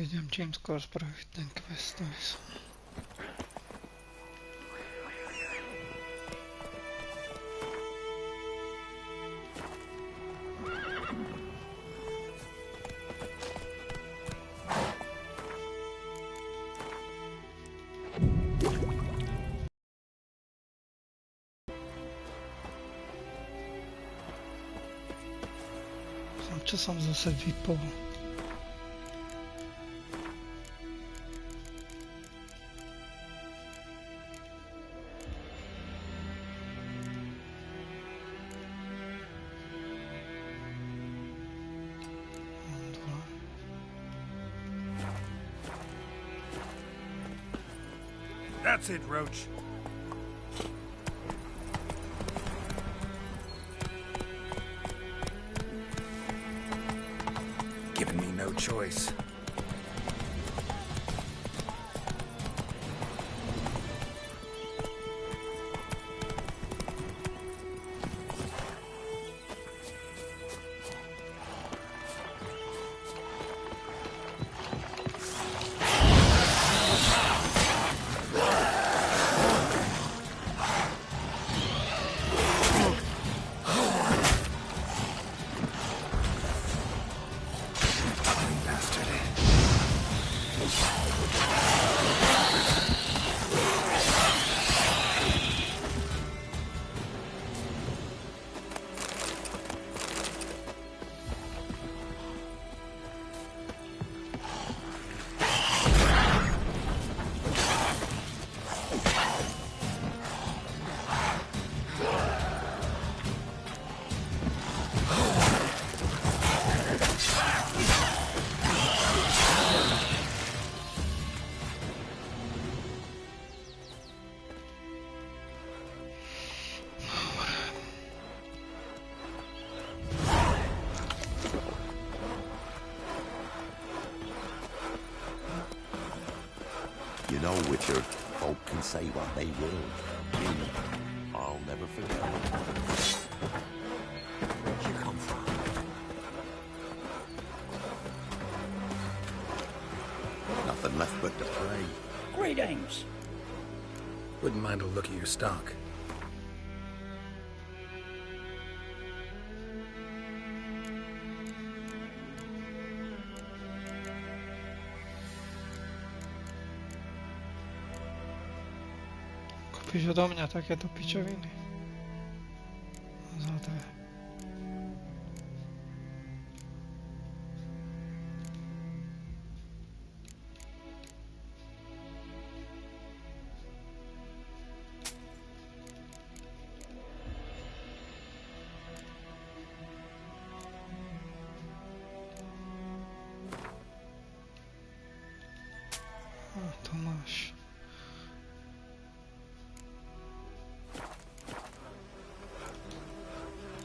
idem čím skôr spraviť ten quest, aby som... Čo som zase vypol? That's it, Roach. Giving me no choice. You know, Witcher, folk can say what they will. Me, I'll never forget. Where'd you come from? Nothing left but to pray. Greetings. Wouldn't mind a look at your stock. Kúpiš odo mňa takéto pičoviny. Za dve. To máš.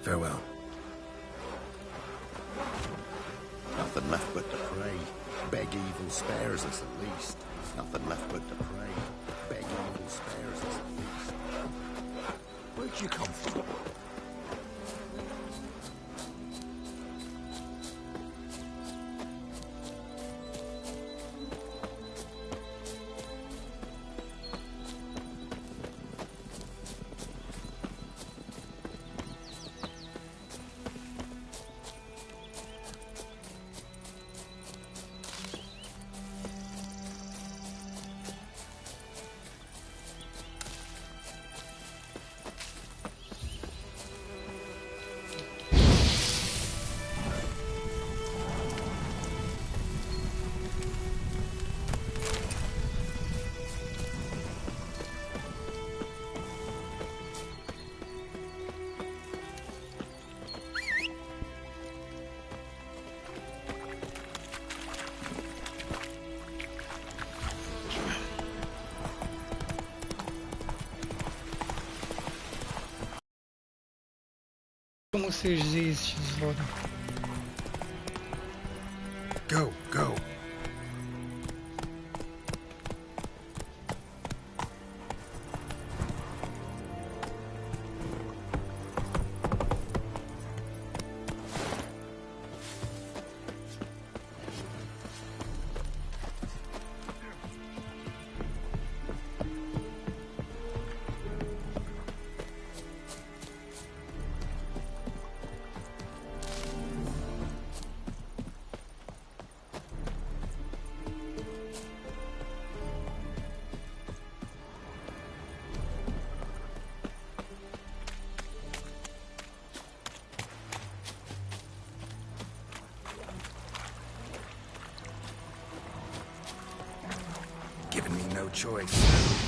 Farewell. Nothing left but to pray. Beg evil spares us at least. Nothing left but to pray. Beg evil spares us at least. Where'd you come from? Musíš zísť z vody. Go, go. given me no choice.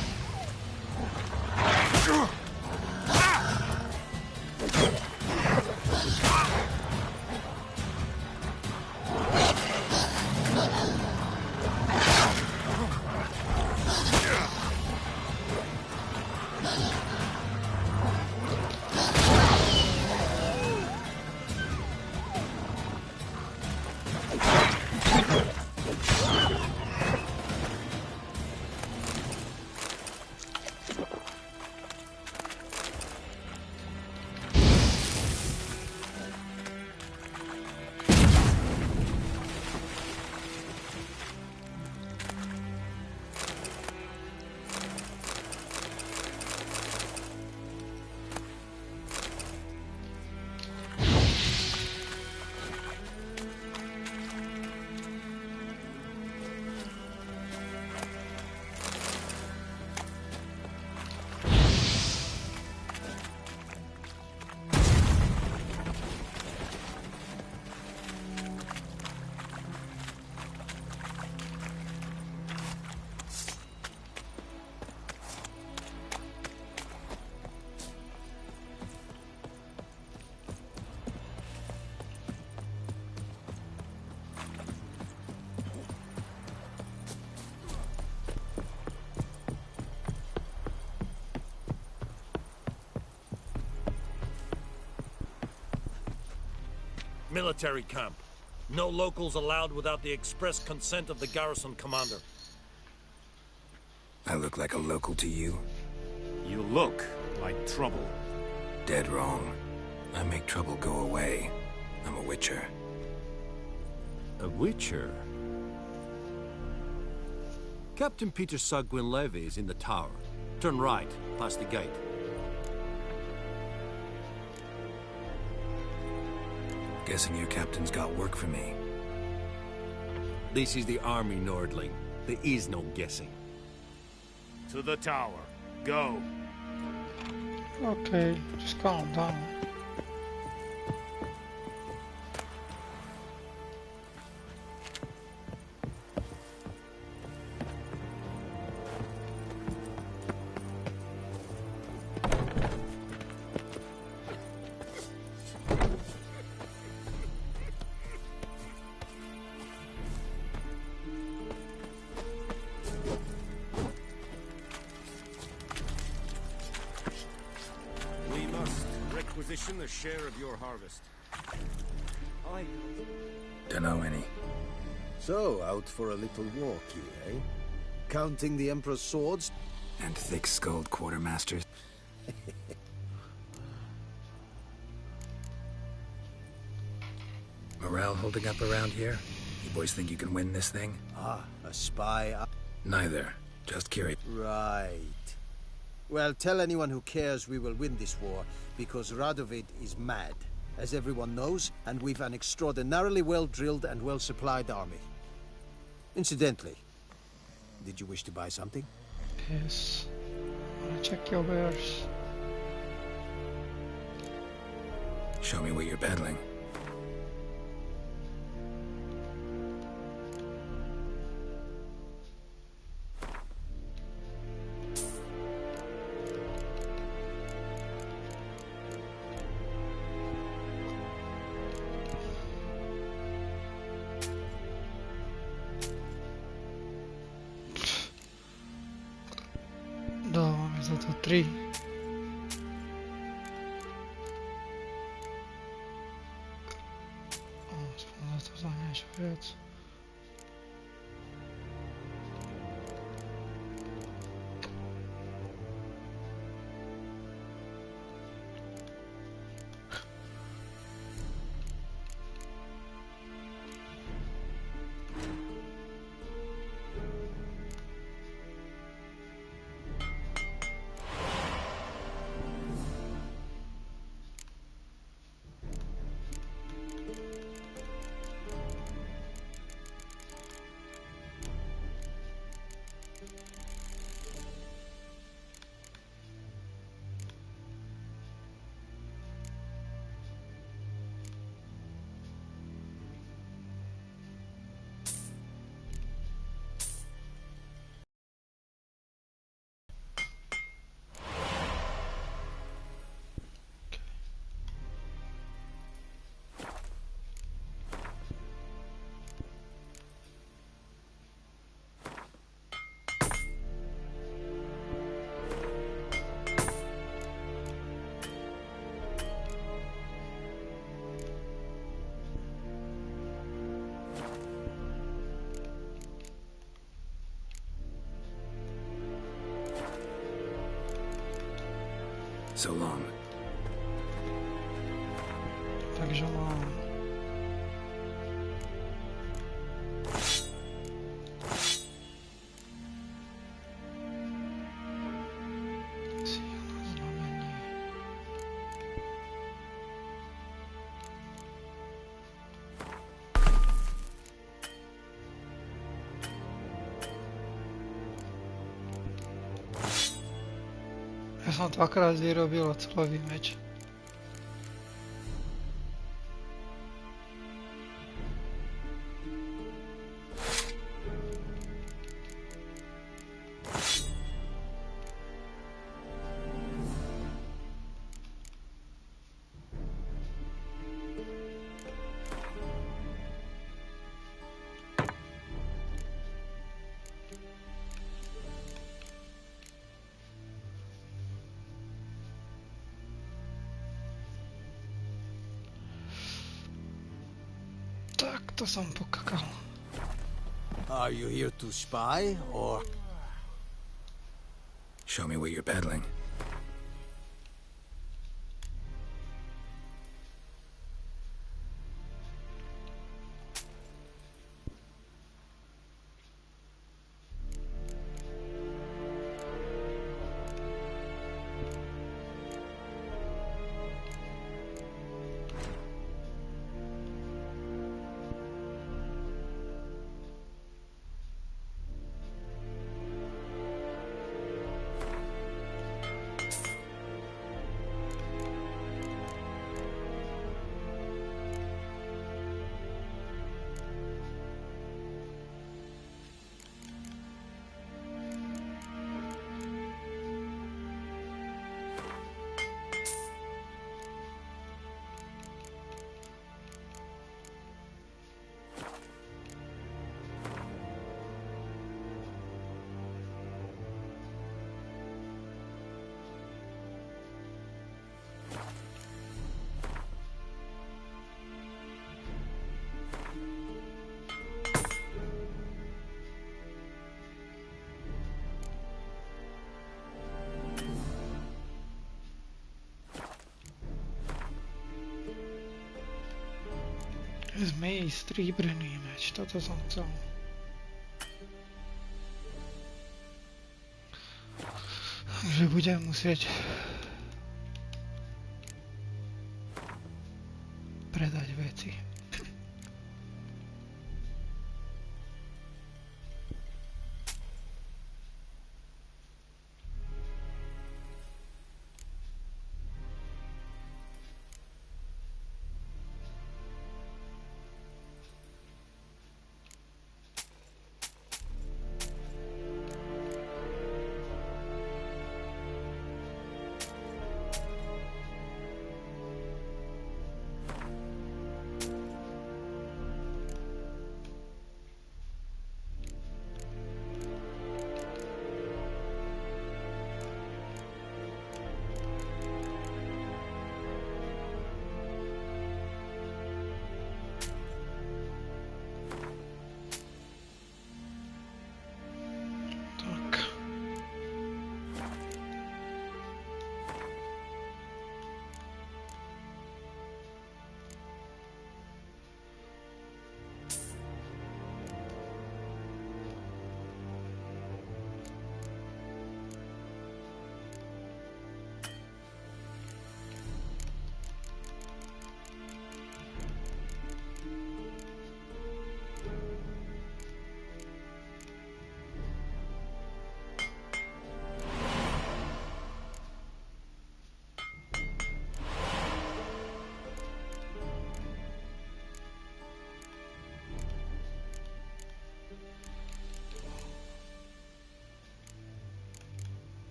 Military camp. No locals allowed without the express consent of the garrison commander. I look like a local to you? You look like trouble. Dead wrong. I make trouble go away. I'm a witcher. A witcher? Captain Peter Sagwin Levy is in the tower. Turn right, past the gate. Guessing your captain's got work for me. This is the army, Nordling. There is no guessing. To the tower. Go. Okay, just calm down. A share of your harvest. Dunno any. So, out for a little walk, eh? Counting the Emperor's swords? And thick-skulled quartermasters. Morale holding up around here? You boys think you can win this thing? Ah, a spy. Neither. Just curious. Right. Well, tell anyone who cares we will win this war, because Radovid is mad, as everyone knows, and we've an extraordinarily well-drilled and well-supplied army. Incidentally, did you wish to buy something? Yes. Wanna check your wares. Show me what you're peddling. Da, mi è dato 3. Sfondato za niečo viac. So long. Takže mám... Silné znamenie. Ja som dvakrát vyrobil oceľový meč. Tak, to som pokakal. Are you here to spy, or... Show me what you're peddling. Zmej stříbrný meč, toto som chcel. Takže budem musieť predať veci.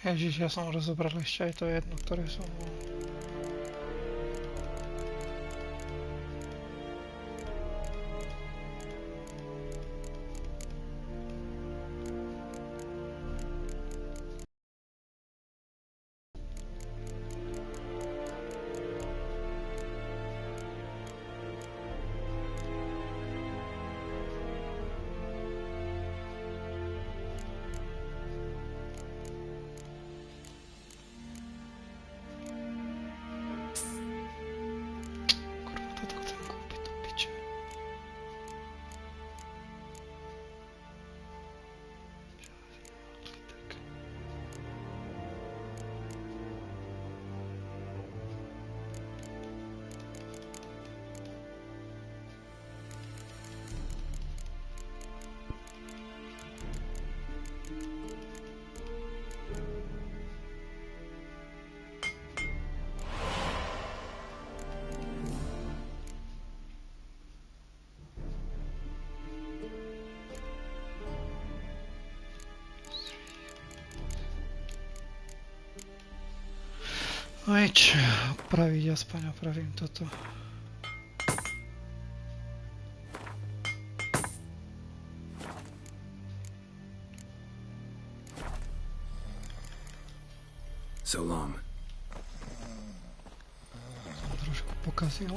Ježiš, ja som rozobral ešte aj to jedno, ktoré som mal. No nič, opravím toto. So long. Som trošku pokazil.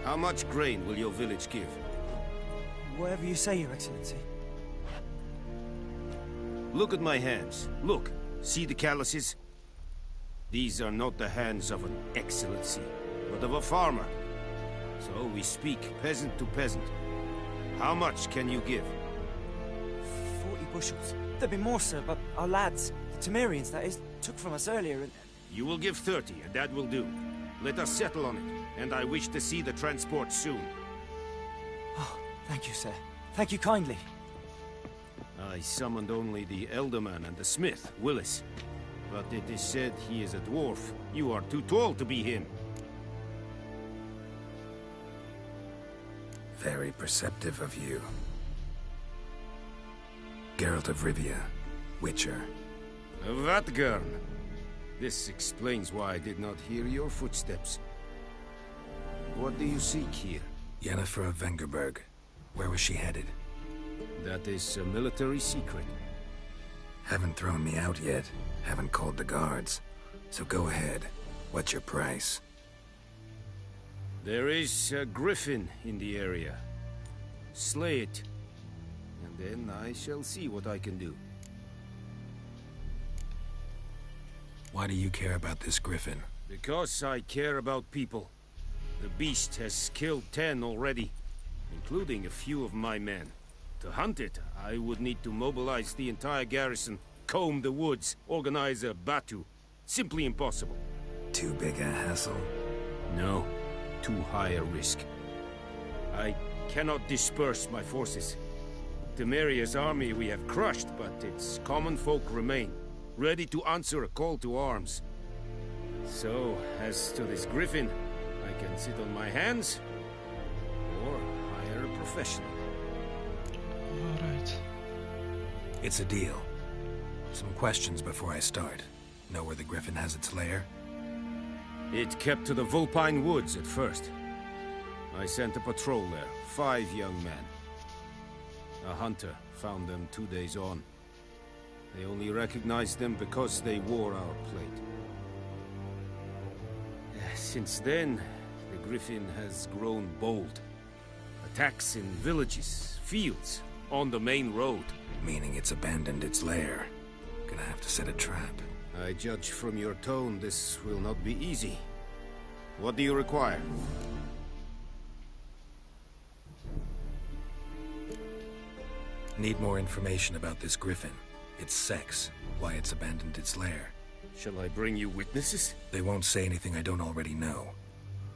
How much grain will your village give? Whatever you say, Your Excellency. Look at my hands. Look. See the calluses? These are not the hands of an excellency, but of a farmer. So we speak peasant to peasant. How much can you give? 40 bushels. There'd be more, sir, but our lads, the Temerians, that is, took from us earlier and... You will give 30, and that will do. Let us settle on it, and I wish to see the transport soon. Oh, thank you, sir. Thank you kindly. I summoned only the Elderman and the smith, Willis. But it is said he is a dwarf. You are too tall to be him. Very perceptive of you. Geralt of Rivia, Witcher. Vatgern. This explains why I did not hear your footsteps. What do you seek here? Yennefer of Vengerberg. Where was she headed? That is a military secret. Haven't thrown me out yet. Haven't called the guards. So go ahead. What's your price? There is a griffin in the area. Slay it. And then I shall see what I can do. Why do you care about this griffin? Because I care about people. The beast has killed 10 already, including a few of my men. To hunt it, I would need to mobilize the entire garrison, comb the woods, organize a batu. Simply impossible. Too big a hassle? No, too high a risk. I cannot disperse my forces. Temeria's army we have crushed, but its common folk remain, ready to answer a call to arms. So, as to this griffin, I can sit on my hands, or hire a professional. Alright. It's a deal. Some questions before I start. Know where the griffin has its lair? It kept to the Vulpine Woods at first. I sent a patrol there, 5 young men. A hunter found them 2 days on. They only recognized them because they wore our plate. Since then, the griffin has grown bold. Attacks in villages, fields, on the main road. Meaning it's abandoned its lair. Gonna have to set a trap. I judge from your tone this will not be easy. What do you require? Need more information about this griffin. Its sex, why it's abandoned its lair. Shall I bring you witnesses? They won't say anything I don't already know.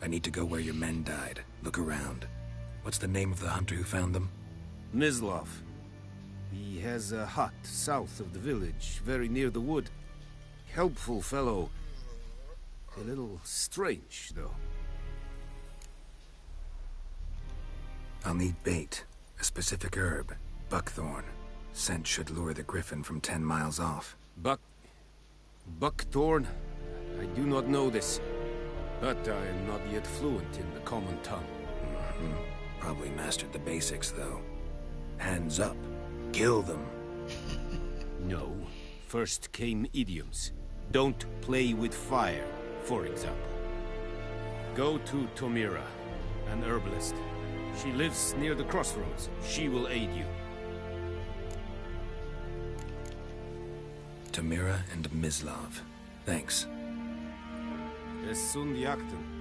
I need to go where your men died. Look around. What's the name of the hunter who found them? Mislav. He has a hut south of the village, very near the wood. Helpful fellow, A little strange, though. I'll need bait, a specific herb, buckthorn. Scent should lure the griffin from 10 miles off. Buckthorn? I do not know this, but I am not yet fluent in the common tongue. Probably mastered the basics, though. Hands up. Kill them. No. First came idioms. Don't play with fire, for example. Go to Tomira, an herbalist. She lives near the crossroads. She will aid you. Tamira and Mislav. Thanks. Es sunt jakten.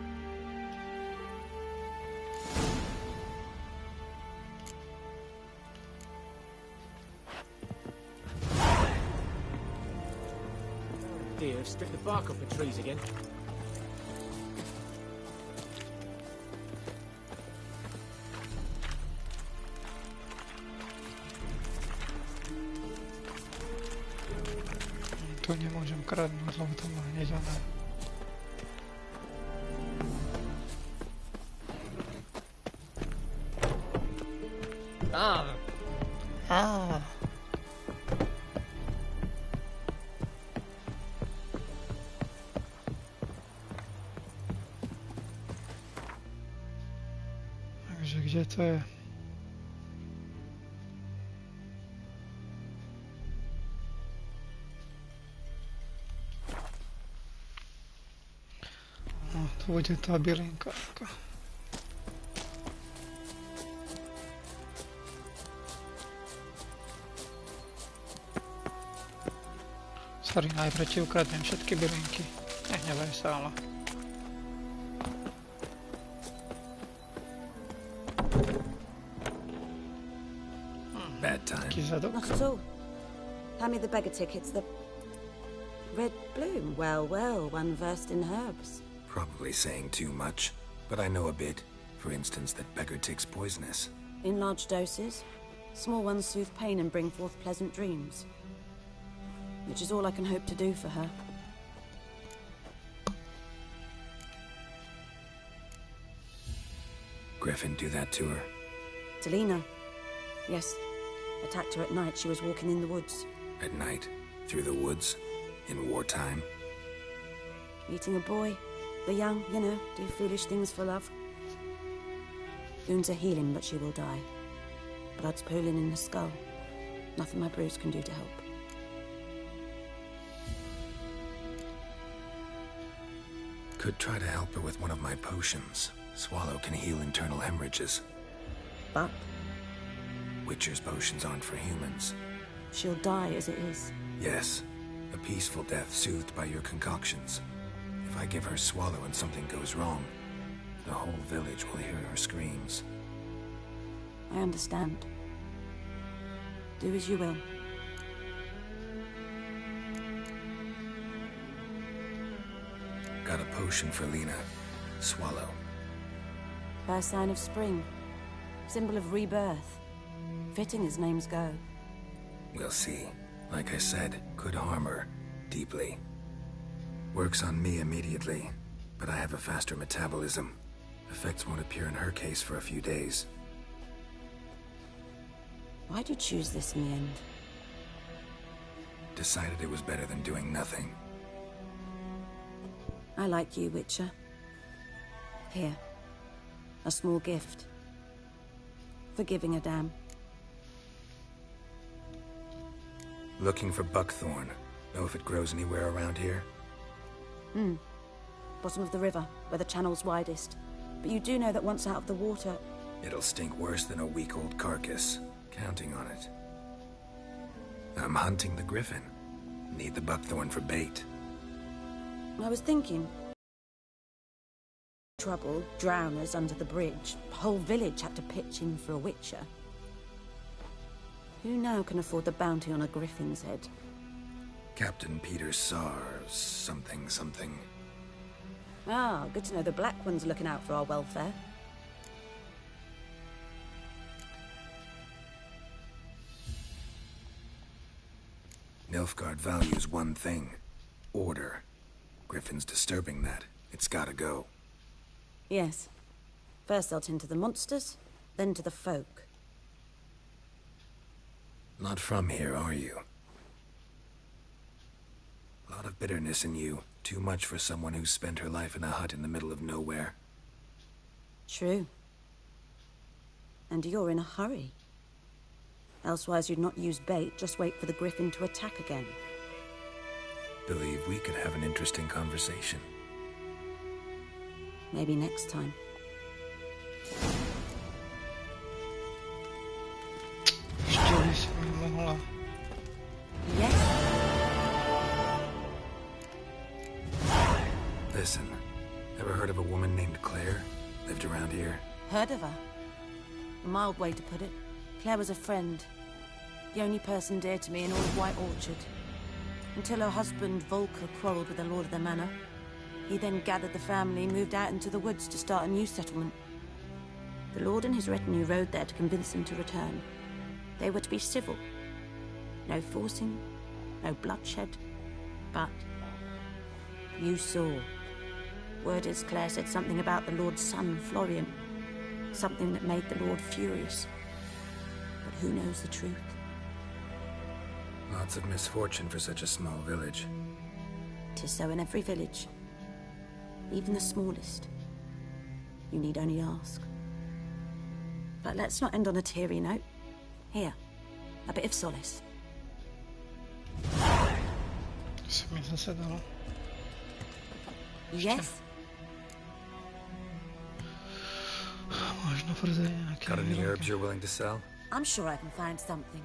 Dear, strip the bark off the trees again. Tu nie môžem kradnúť, lebo to má hneď ona. Á. Takže kde to je? No, tu bude tá bylinka. Sorry, najprv ti ukradnem všetky bylinky. Nehnevaj sa, ale... Bad time. Taký zadok. Not at all. Hand me the beggar tickets. The red bloom. Well, well, one versed in herbs. Probably saying too much, but I know a bit. For instance, that beggar tick's poisonous. In large doses. Small ones soothe pain and bring forth pleasant dreams. Which is all I can hope to do for her. Griffin do that to her? Delina. Yes. Attacked her at night. She was walking in the woods. At night? Through the woods? In wartime? Meeting a boy. The young, you know, do foolish things for love. Wounds are healing, but she will die. Blood's pooling in the skull. Nothing my bruise can do to help. Could try to help her with one of my potions. Swallow can heal internal hemorrhages. But Witcher's potions aren't for humans. she'll die as it is. Yes, a peaceful death soothed by your concoctions. If I give her Swallow and something goes wrong, the whole village will hear her screams. I understand. Do as you will. Got a potion for Lena. Swallow. First sign of spring. Symbol of rebirth. Fitting as names go. We'll see. Like I said, could harm her. Deeply. Works on me immediately, but I have a faster metabolism. Effects won't appear in her case for a few days. Why'd you choose this in the end? Decided it was better than doing nothing. I like you, Witcher. Here. A small gift. For giving a damn. Looking for buckthorn. Know if it grows anywhere around here? Bottom of the river, where the channel's widest. But you do know that once out of the water... It'll stink worse than a week-old carcass. Counting on it. I'm hunting the griffin. Need the buckthorn for bait. I was thinking... Trouble, drowners under the bridge. Whole village had to pitch in for a Witcher. Who now can afford the bounty on a griffin's head? Captain Peter Sars, something. Ah, good to know the Black One's looking out for our welfare. Nilfgaard values one thing. Order. Griffin's disturbing that. It's gotta go. Yes. First they'll tend to the monsters, then to the folk. Not from here, are you? A lot of bitterness in you. Too much for someone who's spent her life in a hut in the middle of nowhere. True. And you're in a hurry. Elsewise you'd not use bait, just wait for the griffin to attack again. Believe we could have an interesting conversation. Maybe next time. Štěli se mi mohla. Yes? Listen, ever heard of a woman named Claire? Lived around here? Heard of her? A mild way to put it. Claire was a friend. The only person dear to me in all of White Orchard. Until her husband, Volker, quarreled with the lord of the manor. He then gathered the family and moved out into the woods to start a new settlement. The lord and his retinue rode there to convince them to return. They were to be civil. No forcing, no bloodshed. But you saw. Word is Claire said something about the lord's son, Florian. Something that made the lord furious. But who knows the truth? Lots of misfortune for such a small village. 'Tis so in every village. Even the smallest. You need only ask. But let's not end on a teary note. Here, a bit of solace. Se mi zase dalo. Yes? Možno furt je nějaký Got any výrobky. herbs you're willing to sell? I'm sure I can find something.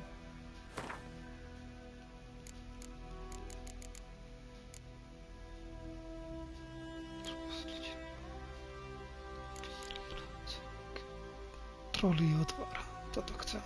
Trolí otvar. Toto chcem.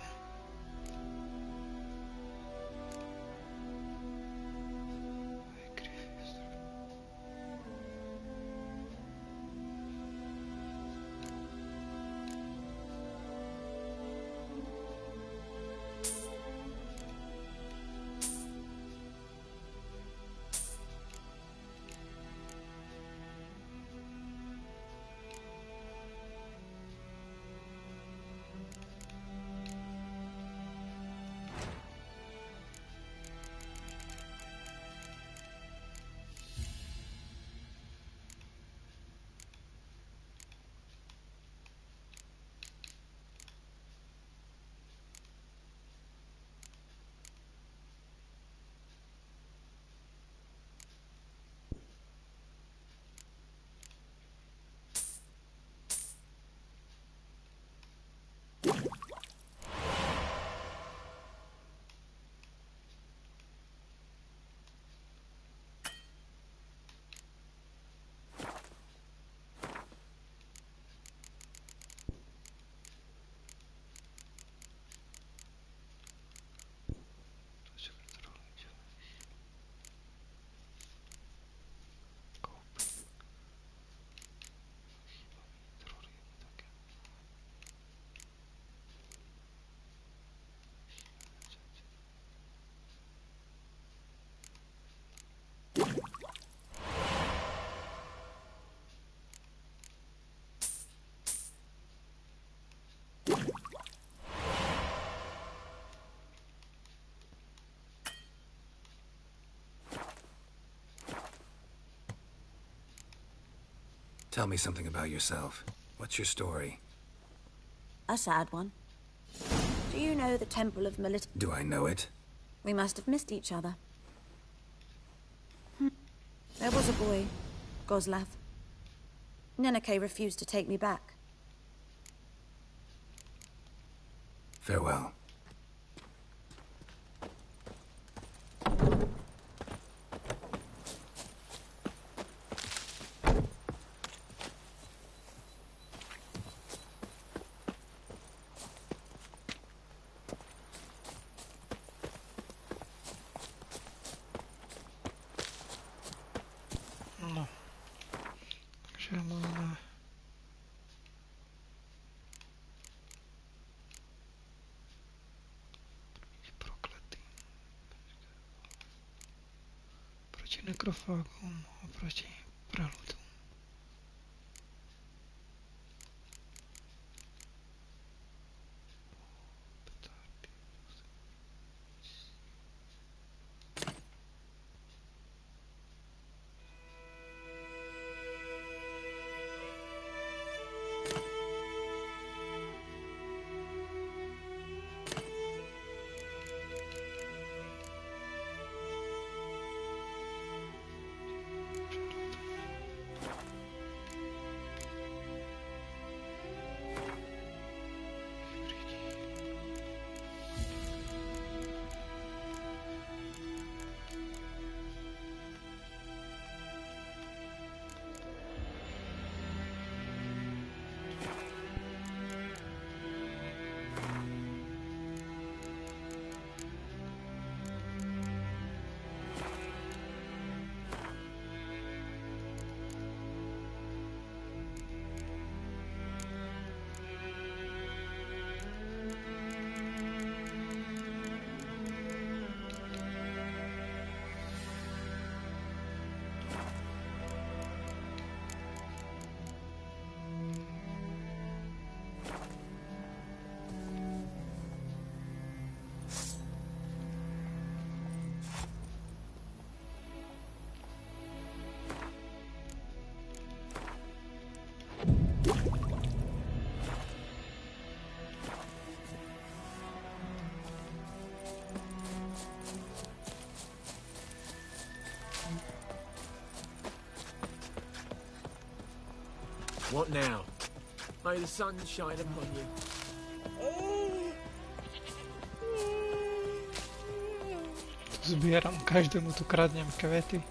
Tell me something about yourself. What's your story? A sad one. Do you know the Temple of Melit? Do I know it? We must have missed each other. There was a boy, Goslav. Neneke refused to take me back. Farewell. No. Takže máme... Prokletý. Proti sakrofágům oproti praludům. What now? May the sun shine upon you. Zbieram, každému tu kradnem kvety.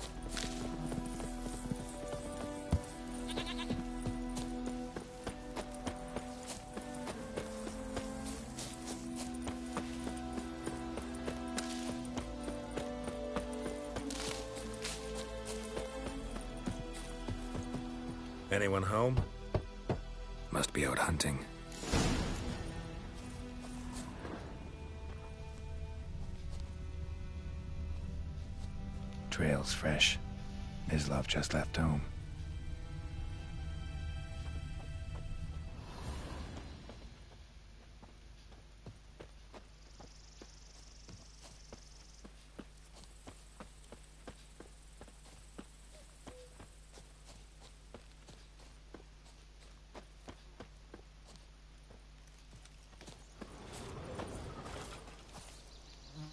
Anyone home? Must be out hunting. Trail's fresh. Mislav just left home.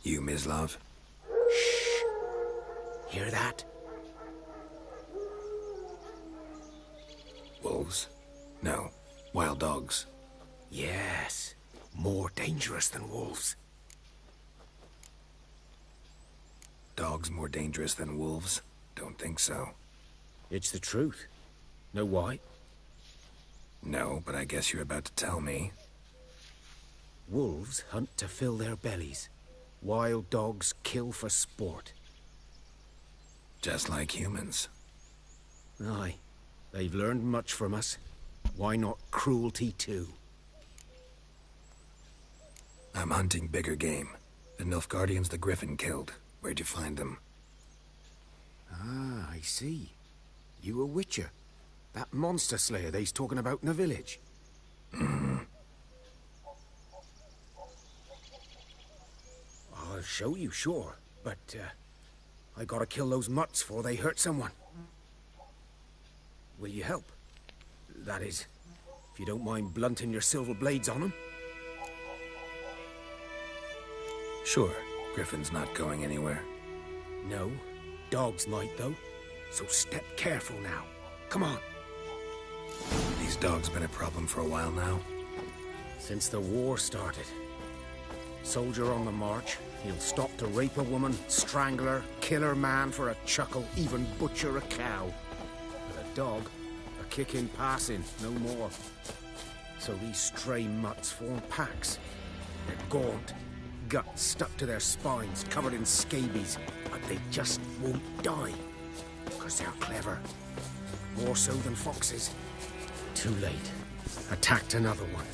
You, Mislav? Shh. Hear that? Wolves? No. Wild dogs. Yes. More dangerous than wolves. Dogs more dangerous than wolves? Don't think so. It's the truth. Know why? No, but I guess you're about to tell me. Wolves hunt to fill their bellies. Wild dogs kill for sport. Just like humans. Aye. They've learned much from us. Why not cruelty too? I'm hunting bigger game. The Nilfgaardians the Griffin killed. Where'd you find them? Ah, I see. You a witcher. That monster slayer they's talking about in the village. I'll show you, sure. But, I gotta kill those mutts before they hurt someone. Will you help? That is, if you don't mind blunting your silver blades on them. Sure. Griffin's not going anywhere. No. Dogs might, though. So step careful now. Come on. These dogs been a problem for a while now? Since the war started. Soldier on the march, he'll stop to rape a woman, strangle her, kill her man for a chuckle, even butcher a cow. But a dog, a kick in passing, no more. So these stray mutts form packs. They're gaunt, guts stuck to their spines, covered in scabies, but they just won't die. Because they're clever. More so than foxes. Too late. Attacked another one.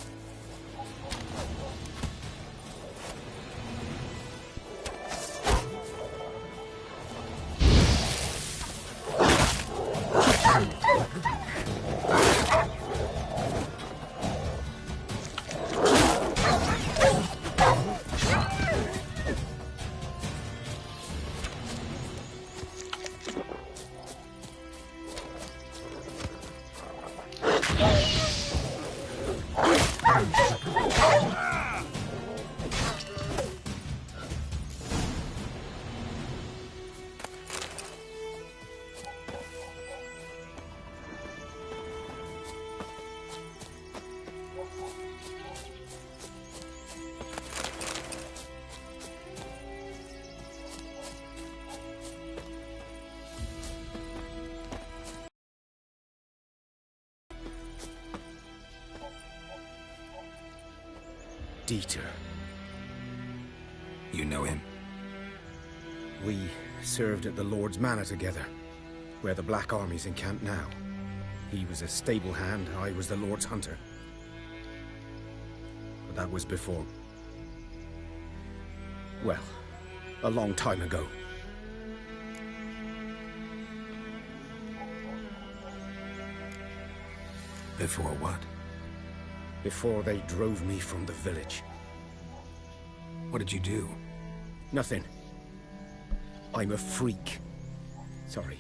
Dieter. You know him? We served at the Lord's Manor together, where the Black Army's encamped now. He was a stable hand, I was the Lord's hunter. But that was before... well, a long time ago. Before what? Before they drove me from the village. What did you do? Nothing. I'm a freak. Sorry.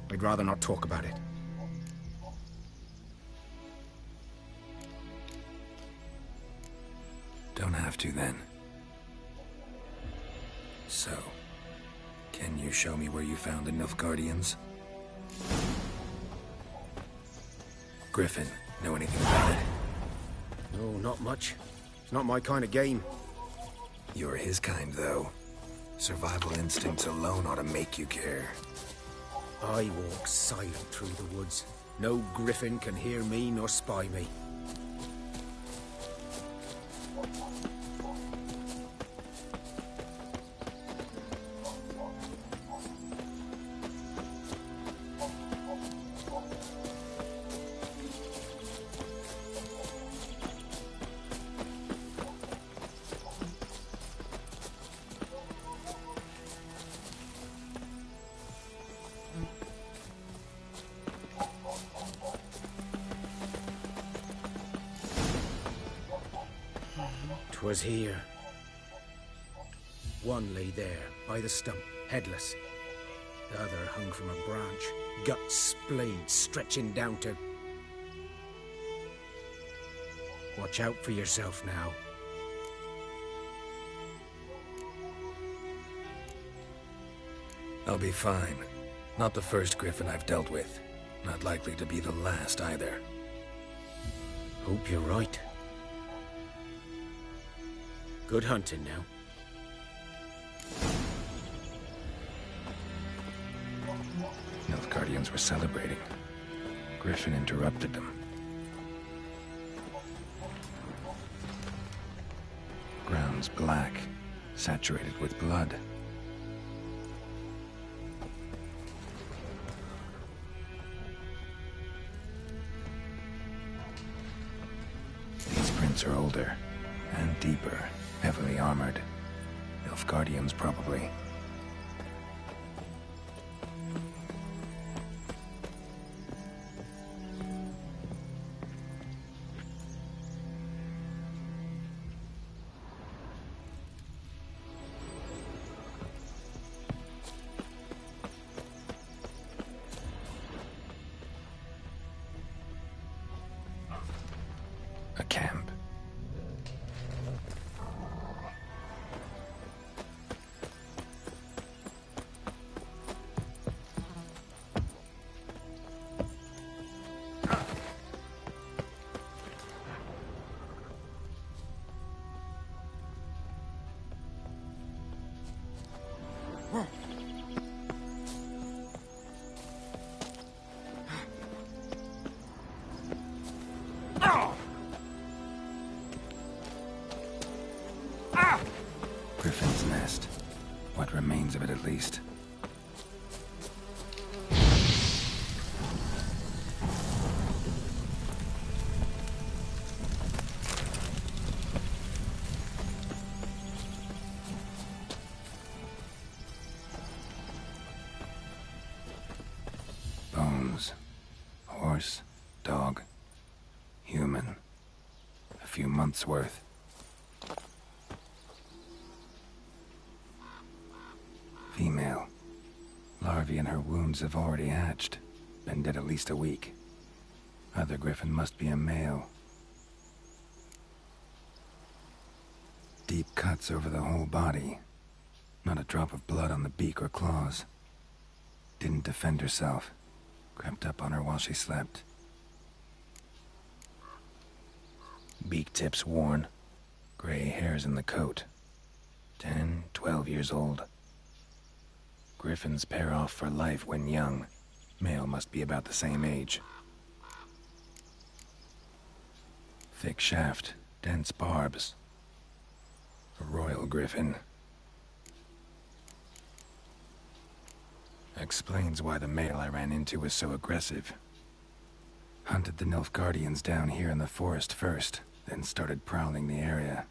I'd rather not talk about it. Don't have to, then. So, can you show me where you found the Nilfgaardians? Griffin, know anything about it? No, not much. It's not my kind of game. You're his kind, though. Survival instincts alone ought to make you care. I walk silent through the woods. No griffin can hear me nor spy me. Was here. One lay there, by the stump, headless. The other hung from a branch, guts splayed, stretching down to... Watch out for yourself now. I'll be fine. Not the first griffin I've dealt with. Not likely to be the last, either. Hope you're right. Good hunting now. Nilfgaardians were celebrating. Griffin interrupted them. Ground's black, saturated with blood. These prints are older and deeper. Heavily armored. Nilfgaardians, probably. A camp. Griffin's nest. What remains of it, at least. Bones. horse, dog, human. A few months' worth. Female. Larvae in her wounds have already hatched. Been dead at least a week. Other griffin must be a male. Deep cuts over the whole body. Not a drop of blood on the beak or claws. Didn't defend herself. Crept up on her while she slept. Beak tips worn. Gray hairs in the coat. 10, 12 years old. Griffins pair off for life when young. Male must be about the same age. Thick shaft, dense barbs. A royal griffin. Explains why the male I ran into was so aggressive. Hunted the Nilfgaardians down here in the forest first, then started prowling the area.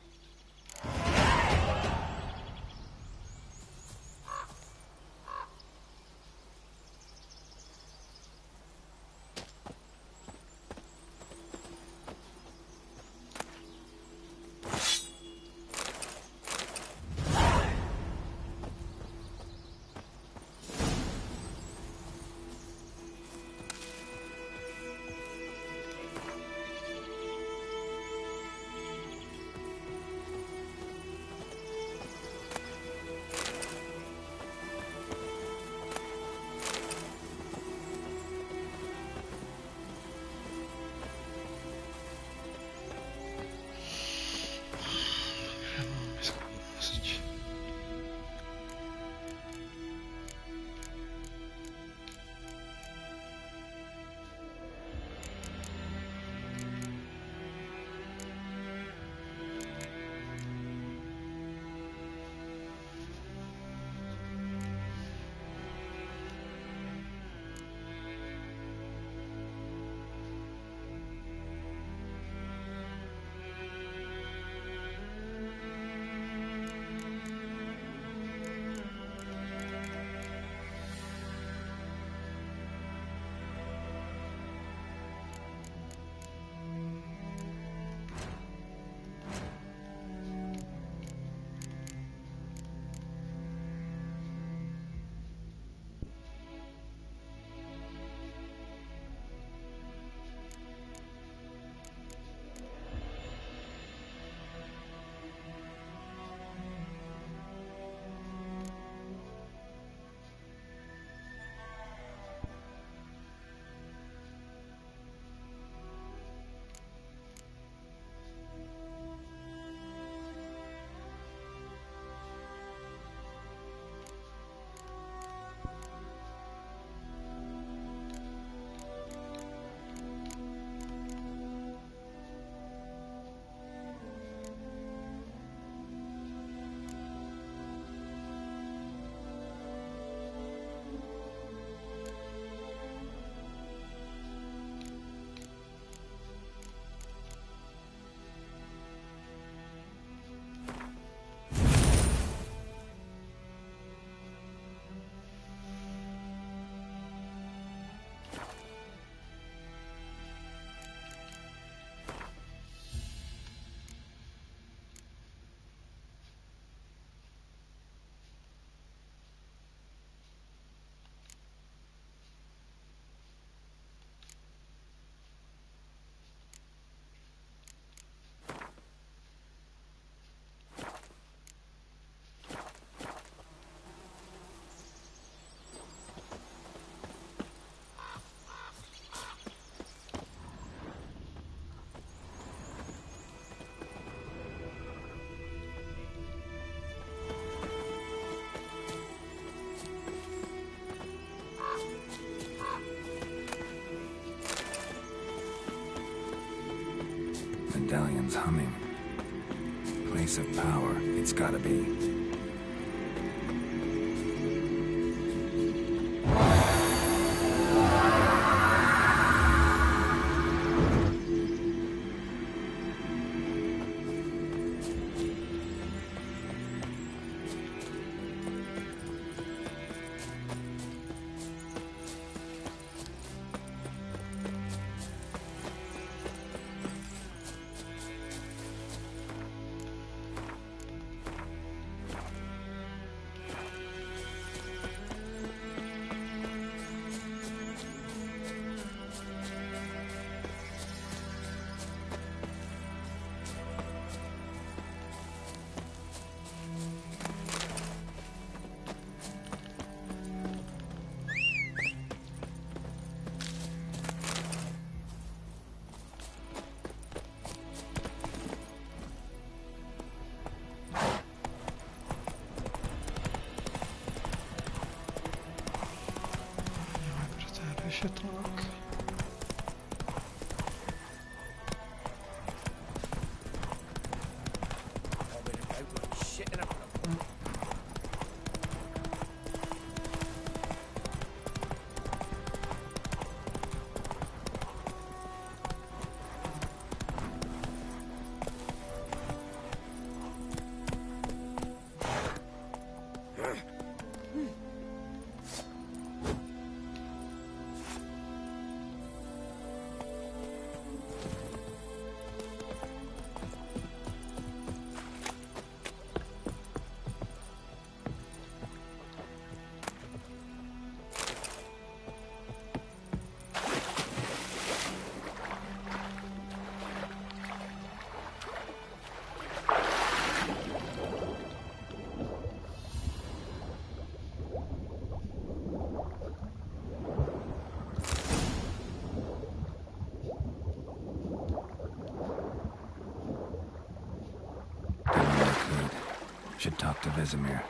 Medallion's humming. Place of power, it's gotta be. Świetłak. Should talk to Vesemir.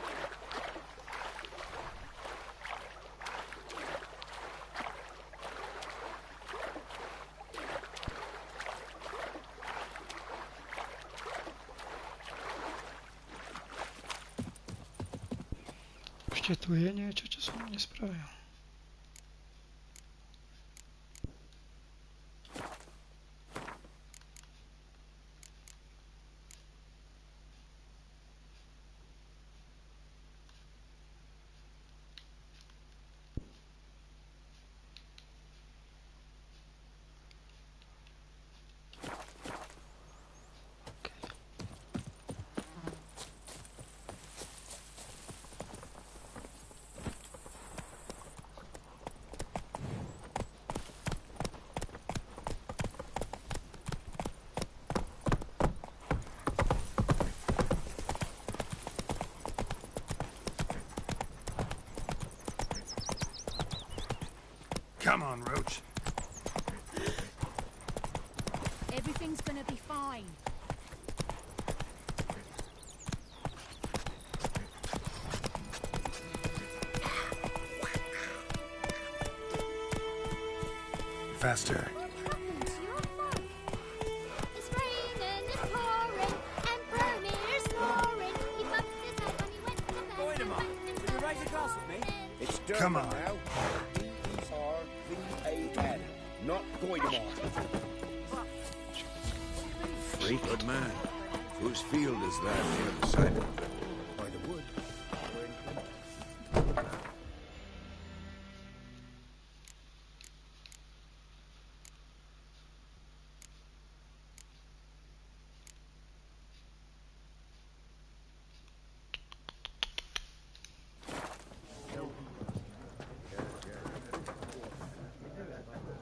Oświetlenie, czy czasem nie sprawia. Come on, Roach. Everything's gonna be fine. Faster. It's raining, it's pouring, and Vermeer's snoring. He bumped his head when he went to the Goidemar, will you raise a glass with me? It's Durban Come on. now. D-E-R-V-A-N, not Goidemar. Freak. Good man. Whose field is that near the side? By the wood.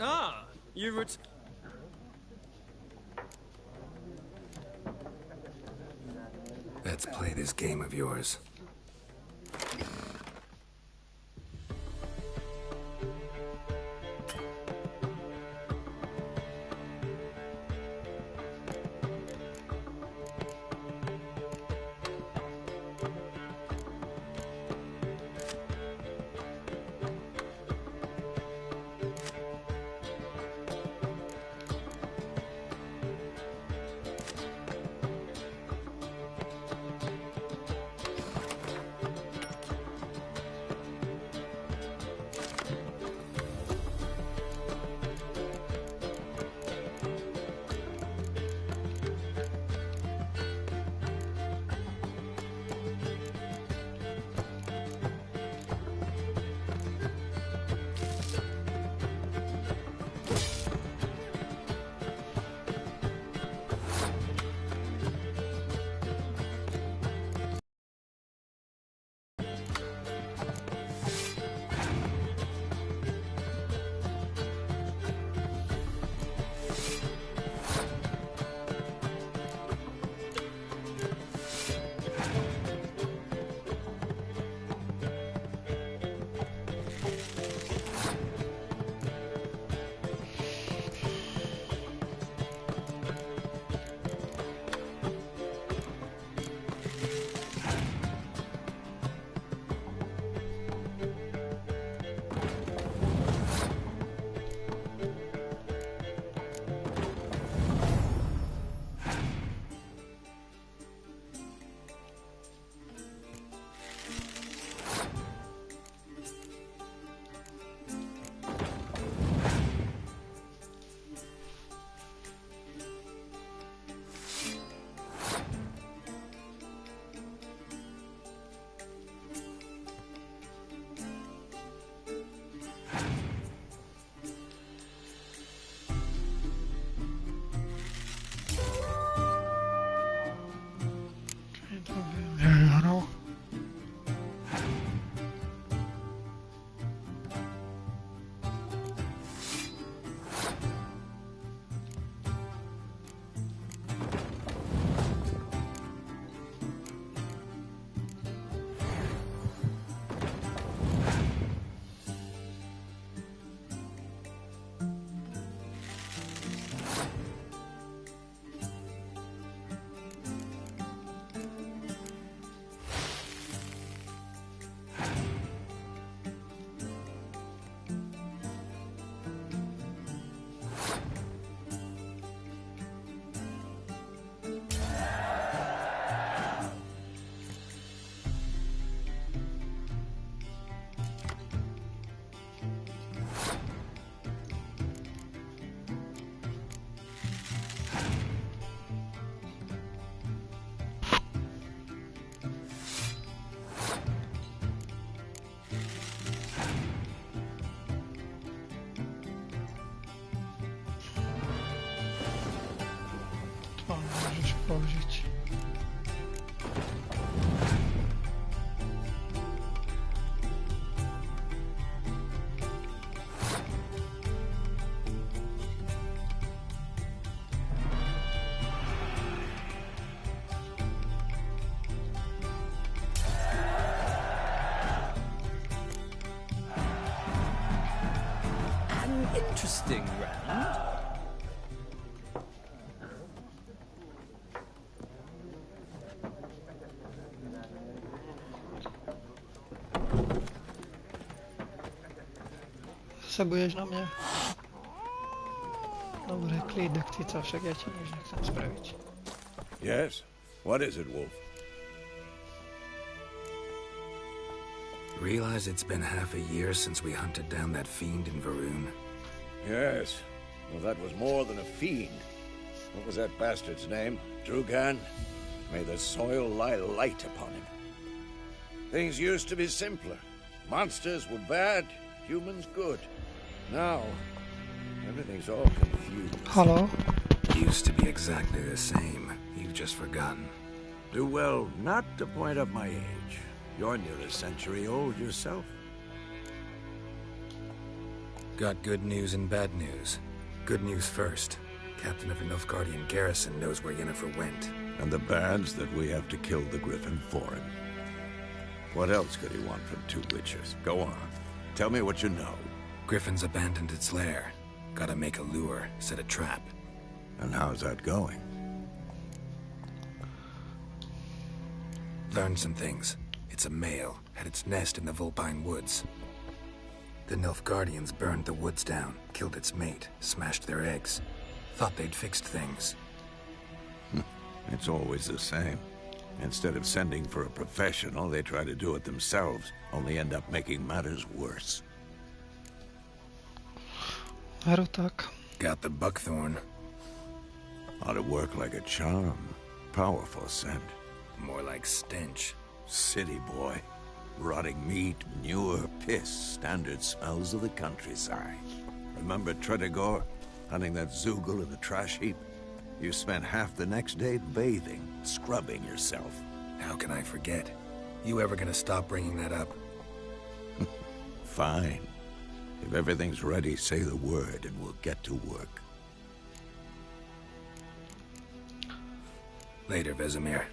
Ah, you would. Let's play this game of yours. použiť. An interesting round. Zase budeš na mňa. Dobre, klídek, cica, však ja ti nič nechcem spraviť. Yes? What is it, Wolf? Realize it's been half a year since we hunted down that fiend in Varun? Yes. Well, that was more than a fiend. What was that bastard's name? Drugan? May the soil lie light upon him. Things used to be simpler. Monsters were bad, humans good. Now, everything's all confused. Hello? Used to be exactly the same. You've just forgotten. Do well not to point up my age. You're near a century old yourself. Got good news and bad news. Good news first. Captain of the Nilfgaardian garrison knows where Yennefer went. And the bad's that we have to kill the Griffin for him. What else could he want from two witchers? Go on. Tell me what you know. Griffin's abandoned its lair. Gotta make a lure, set a trap. And how's that going? Learned some things. It's a male, had its nest in the Vulpine Woods. The Nilfgaardians burned the woods down, killed its mate, smashed their eggs. Thought they'd fixed things. It's always the same. Instead of sending for a professional, they try to do it themselves, only end up making matters worse. Veru tak. Got the buckthorn. Ought to work like a charm. Powerful scent. More like stench. City boy. Rotting meat, manure, piss, standard smells of the countryside. Remember Tredegor? Hunting that Zoogle in the trash heap? You spent half the next day bathing, scrubbing yourself. How can I forget? You ever gonna stop bringing that up? Fine. If everything's ready, say the word and we'll get to work. Later, Vesemir.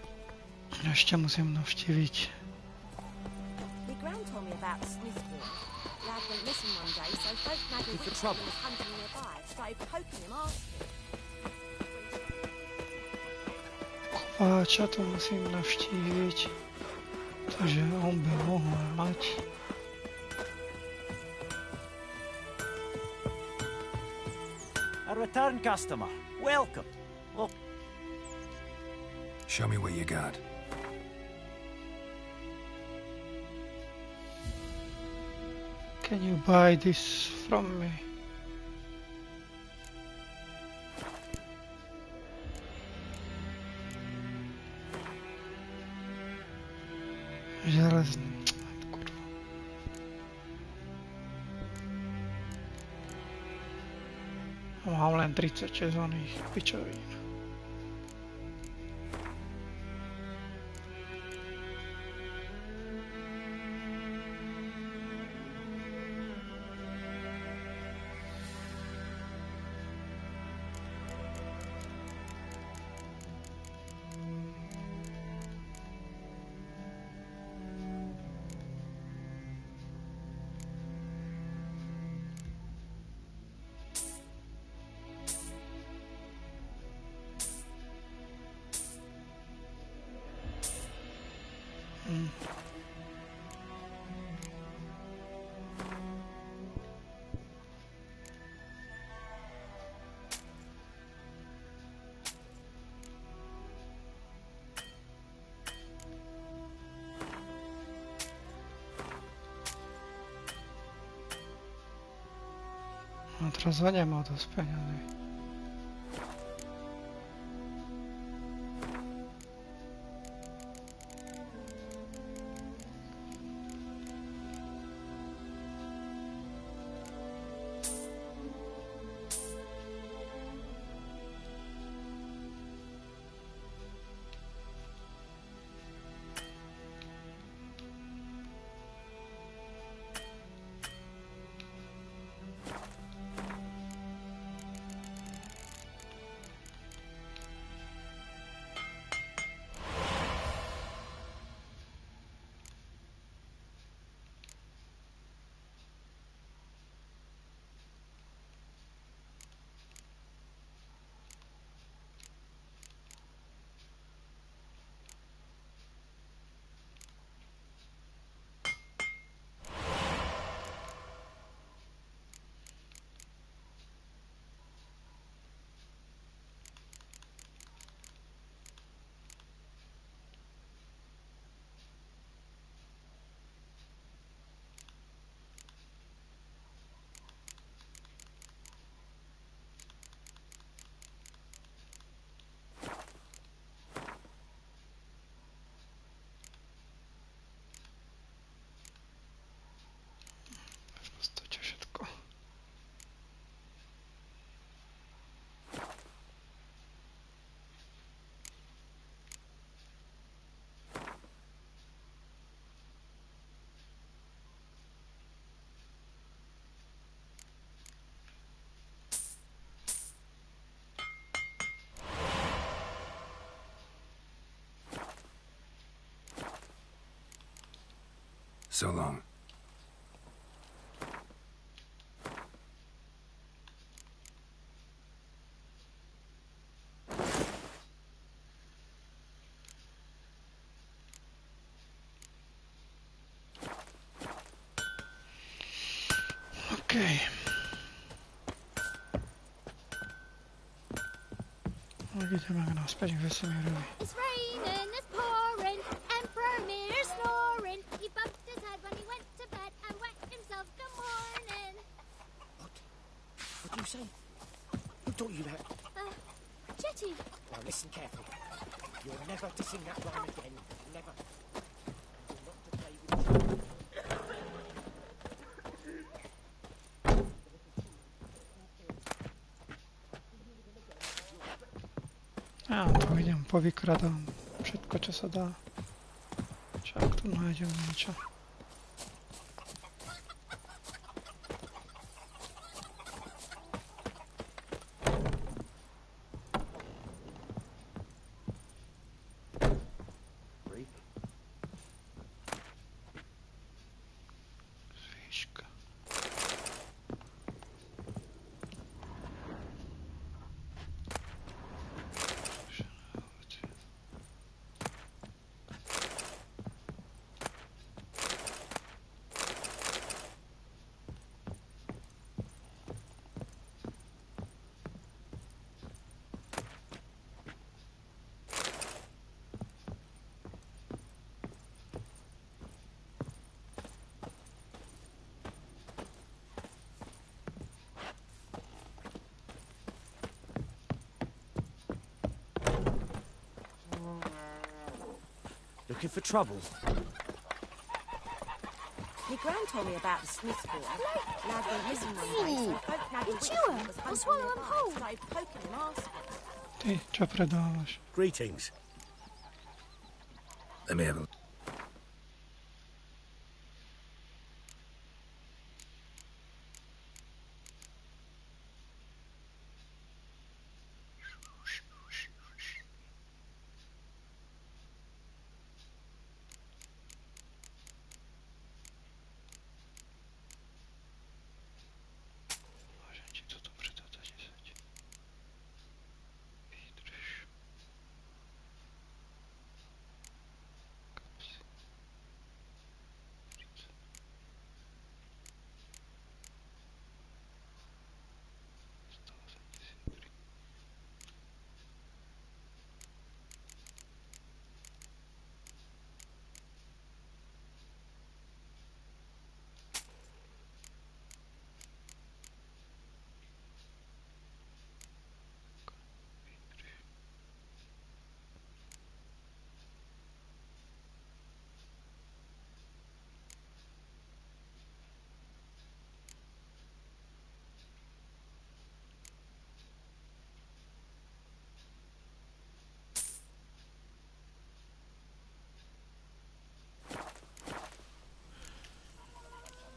Ešte musím navštíviť. My gran told me about Smithville. Lad went missing one day, so folk nagging witch was hunting nearby. Started poking him asking. Kováča tu musím navštíviť. Takže on by mohol mať. A return customer. Welcome. Well, Show me what you got. Can you buy this from me? Železný. Kurva. Mám len 36 oných pičovín. A teraz ho nemal dosť peňazí. So long. Okej. No idziemy naspäť k vesmírovi. It's raining, it's pouring, Emperor Mirror snoring. He bumped his head when he went to bed and whacked himself good morning. What do you say? Who taught you that? Jetty. Now listen carefully. You're never to sing that rhyme again. Never. You're not to play with children. Ja to idem, povykradám všetko, čo sa dá. Čak tu nájdem niečo. Svíčka. Looking for trouble? My gran told me about the Smith boy. Lad went missing one day, so folk nagged You chew him or swallow him whole. started poking him asking. Ty, čo predávaš? Greetings. Let me have a... Môžem ti toto predať za 10. Vydrž. Kapsy. 30.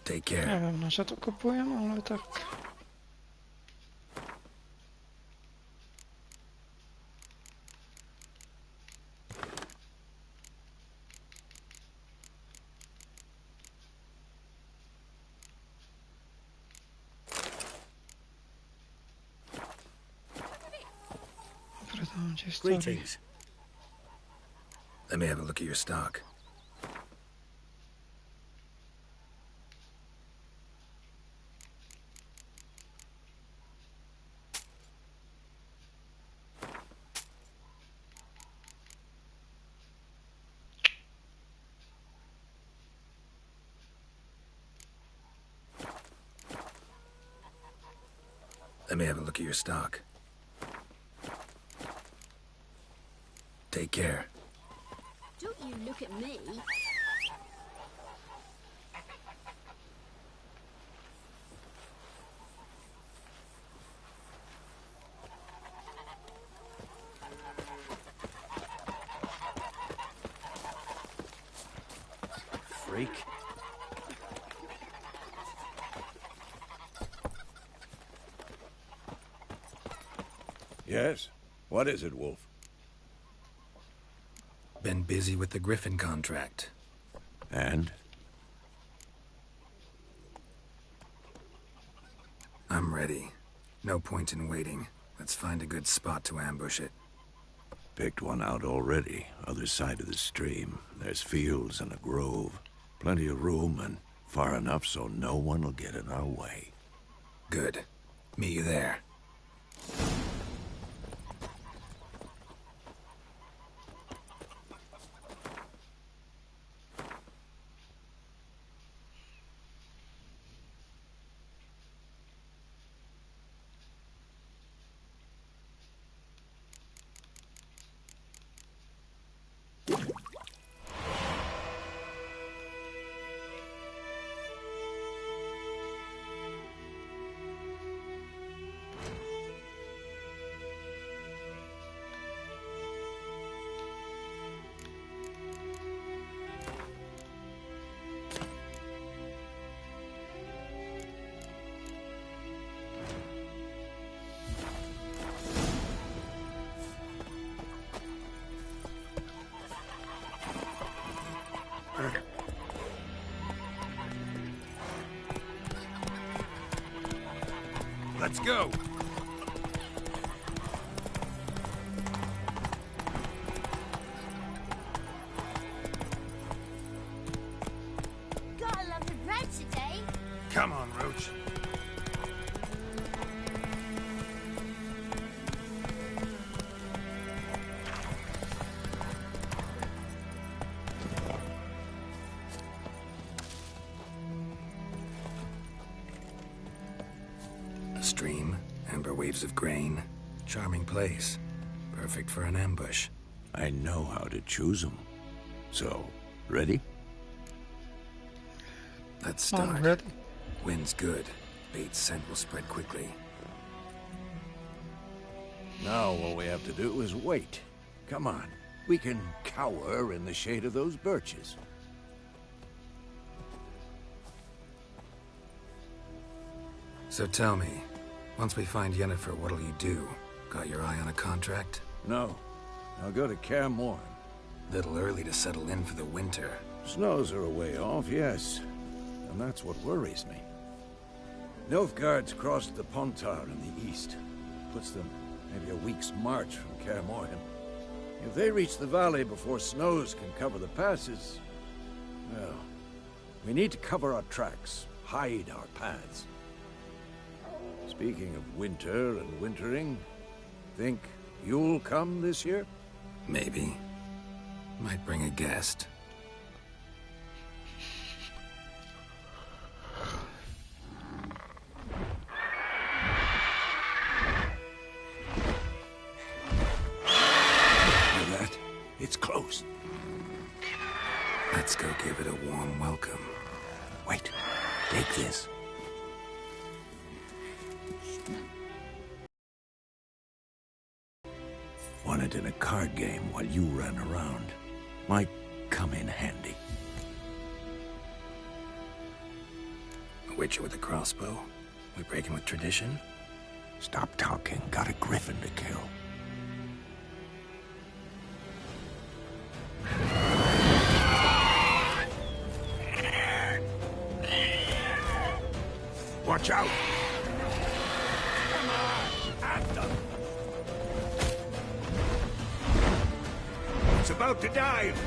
Take care. Neviem, na čo to kupujem, ale tak... Predám ti story. Greetings. Let me have a look at your stock. Let me have a look at your stock. Take care. Don't you look at me. Freak. Yes? What is it, Wolf? Been busy with the Griffin contract. And? I'm ready. No point in waiting. Let's find a good spot to ambush it. Picked one out already, other side of the stream. There's fields and a grove. Plenty of room and far enough so no one will get in our way. Good. Meet you there. Let's go! Gotta love the bread today. Come on, Roach. A stream, amber waves of grain. Charming place. Perfect for an ambush. I know how to choose them. So, ready? Let's start. I'm ready. Wind's good. Bait's scent will spread quickly. Now all we have to do is wait. Come on. We can cower in the shade of those birches. So tell me, once we find Yennefer, what'll you do? Got your eye on a contract? No. I'll go to Kaer Morhen. Little early to settle in for the winter. Snows are a way off, yes. And that's what worries me. Nilfgaard's crossed the Pontar in the east. Puts them maybe a week's march from Kaer Morhen. If they reach the valley before snows can cover the passes, well, we need to cover our tracks, hide our paths. Speaking of winter and wintering, think you'll come this year? Maybe. Might bring a guest. Hear that? It's close. Let's go give it a warm welcome. Wait, take this. Won it in a card game while you ran around. Might come in handy. A witcher with a crossbow? We breaking with tradition? Stop talking. Got a griffin to kill. Watch out! Come on! At them! It's about to dive!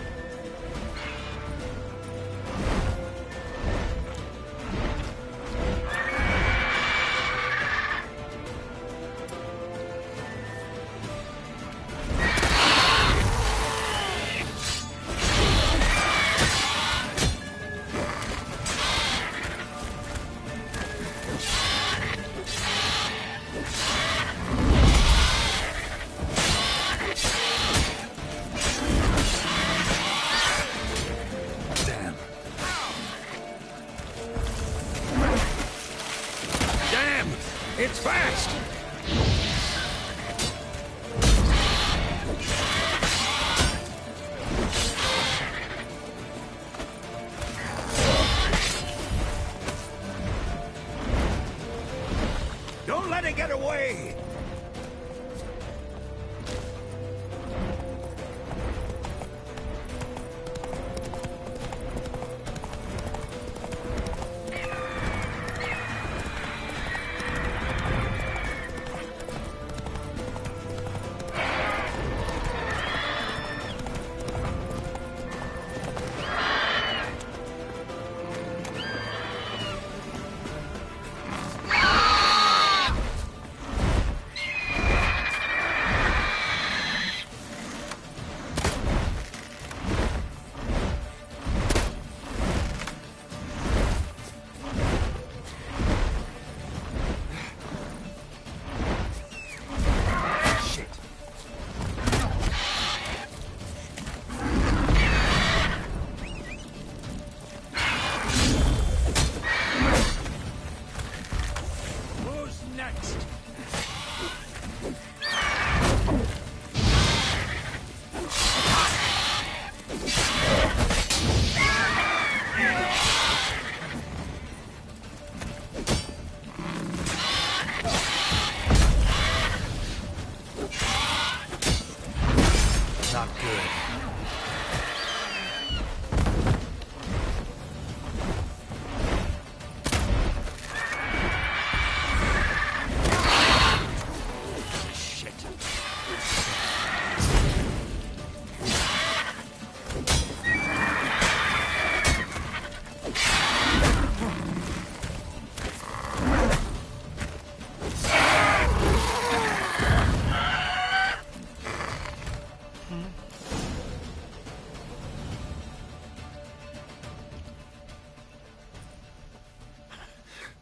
Not good.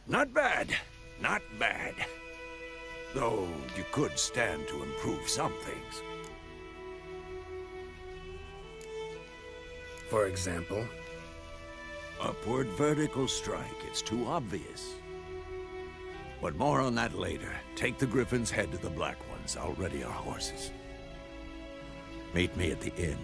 Not bad. Not bad. Though you could stand to improve some things. For example? Upward vertical strike. It's too obvious. But more on that later. Take the Griffin's head to the Black Ones. I'll ready our horses. Meet me at the inn.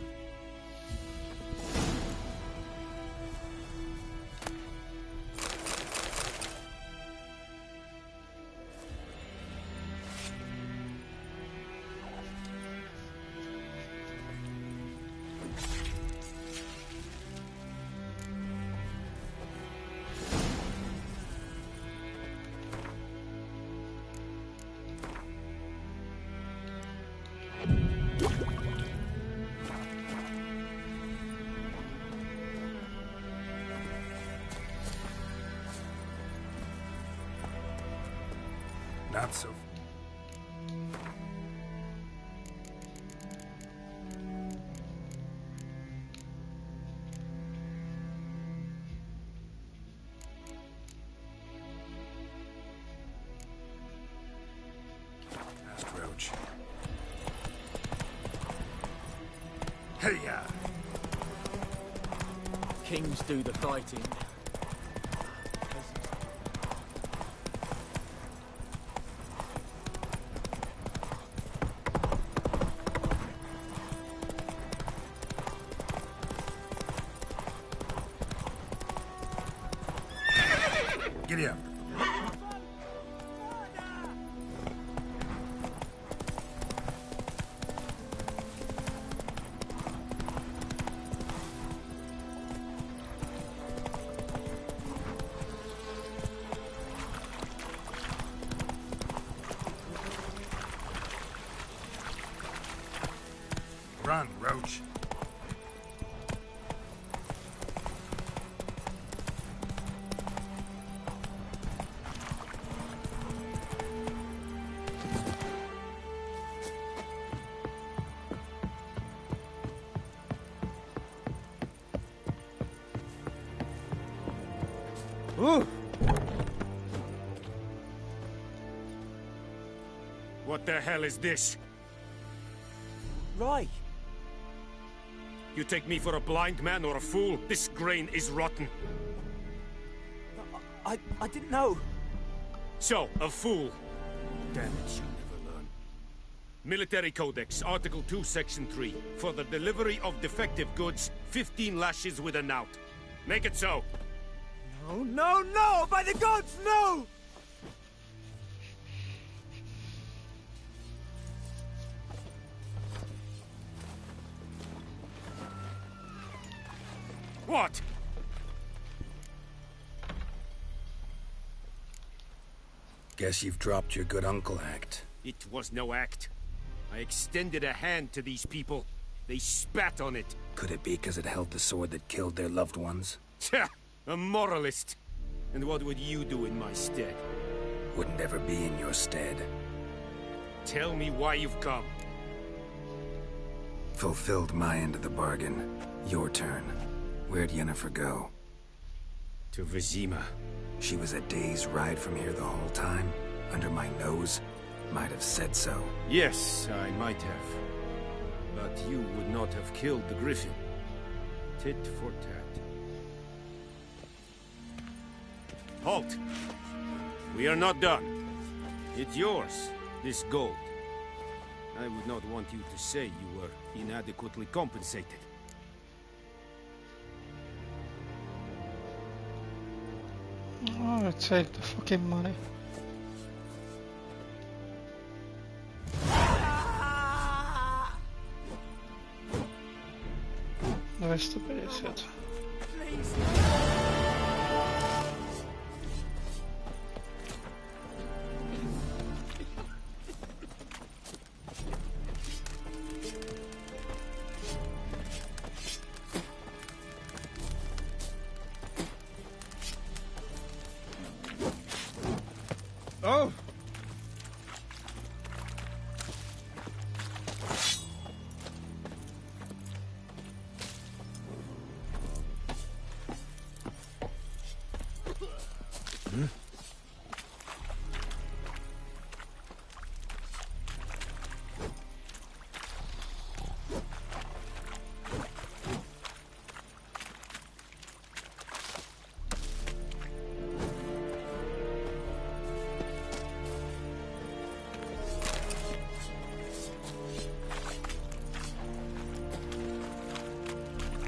Not so. Last roach. Hey-ya! Kings do the fighting. Giddy up. Run, Roach. Ooh. What the hell is this? Right. You take me for a blind man or a fool? This grain is rotten. I didn't know. So, a fool. Damn it, you never learn. Military Codex, Article 2, Section 3. For the delivery of defective goods, 15 lashes with a knout. Make it so. No, no, no! By the gods, no! What? Guess you've dropped your good uncle act. It was no act. I extended a hand to these people. They spat on it. Could it be because it held the sword that killed their loved ones? Tja, a moralist. And what would you do in my stead? Wouldn't ever be in your stead. Tell me why you've come. Fulfilled my end of the bargain. Your turn. Where'd Yennefer go? To Vizima. She was a day's ride from here the whole time? Under my nose? Might have said so. Yes, I might have. But you would not have killed the Griffin. Tit for tat. Halt! We are not done. It's yours, this gold. I would not want you to say you were inadequately compensated. Oh, take the fucking money. 250. Oh!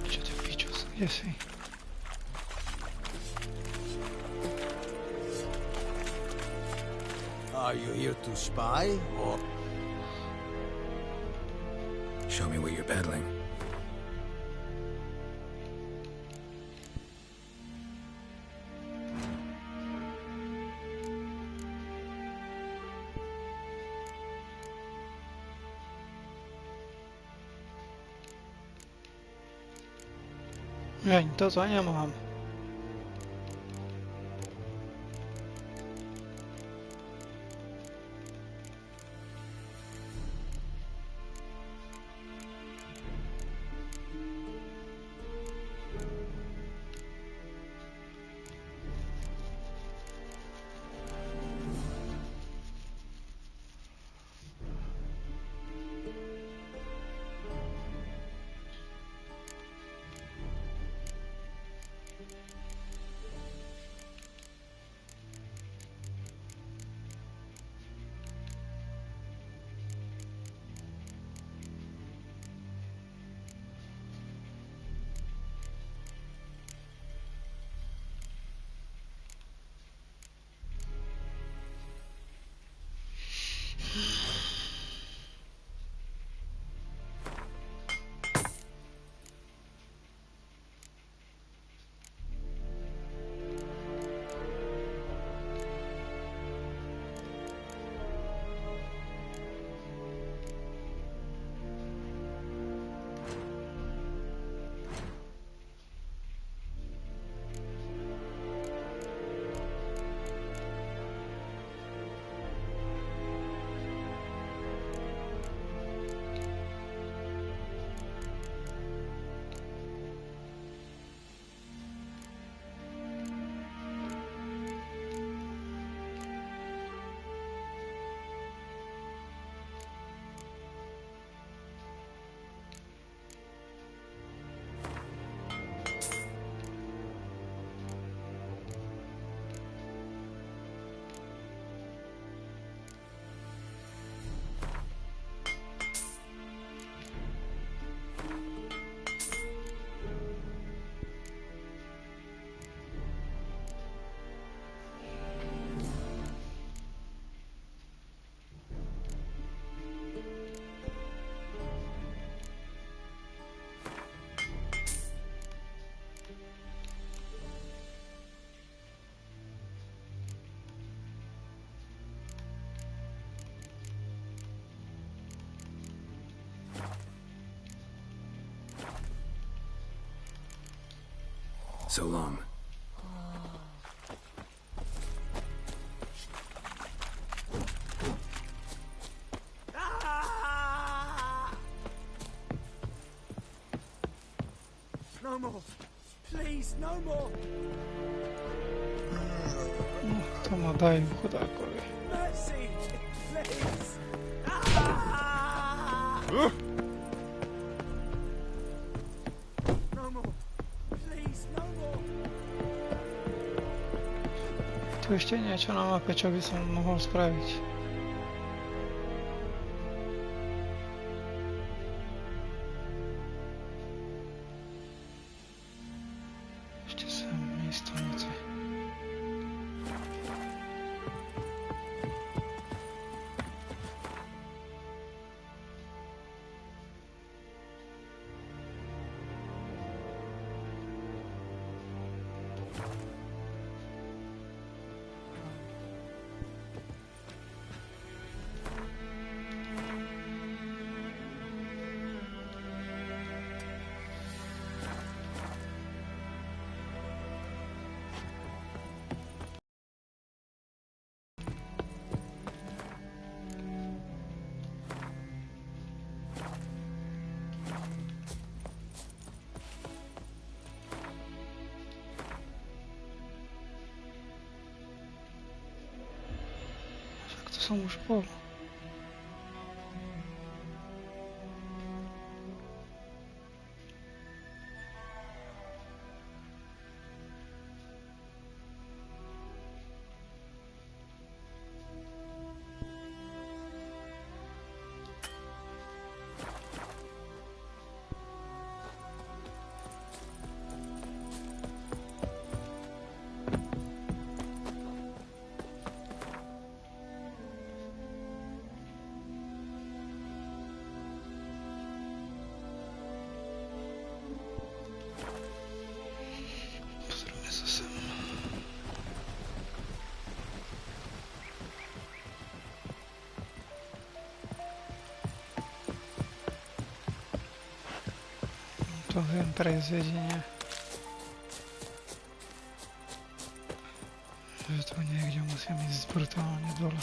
Ce te bichos, ya sí. Are you here to spy, or...? Show me what you're peddling. Ej, to co ja mam? So long. No more. Please, no more. To ma daj chudakowi. Mercy, please. No more. Please, no more. Tu ešte niečo na mape, čo by som mohol spraviť. Ešte sem miesto noci. som už bol. To viem prejsť jedine. Že tu niekde musím ísť brutálne dole.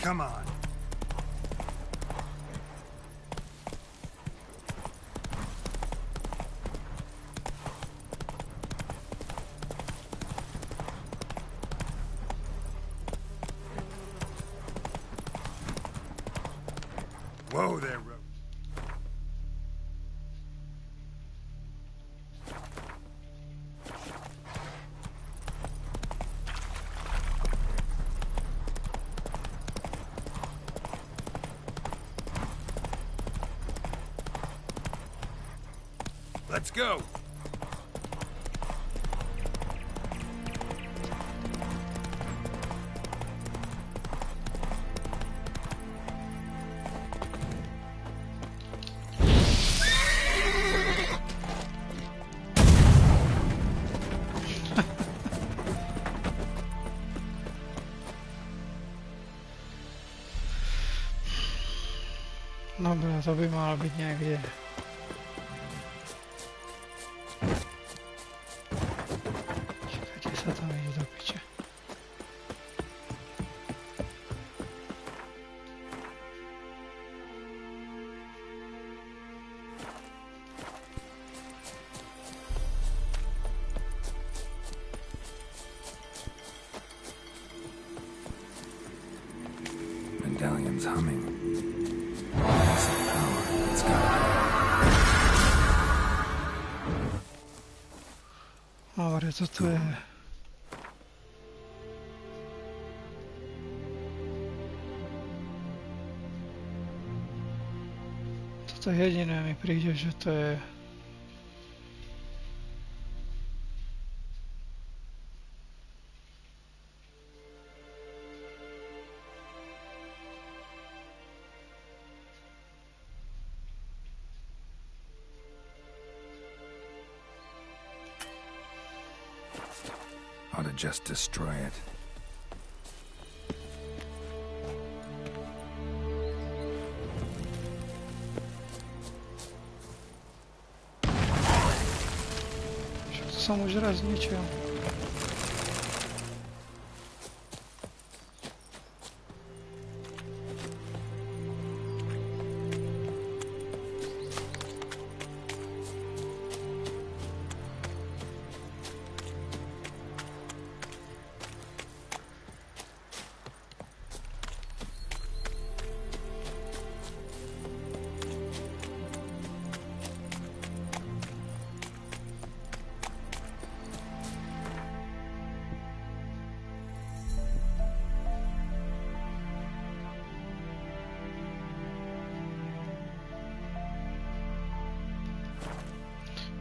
Come on. Whoa there, Roach. Let's go. Dobre, to by mal byť niekde. Čakajte, sa tam ide do piče. Medallion's humming. more, toto je... Toto jediné mi príde, že to je... Ought to just destroy it. Však to som už raz zničil.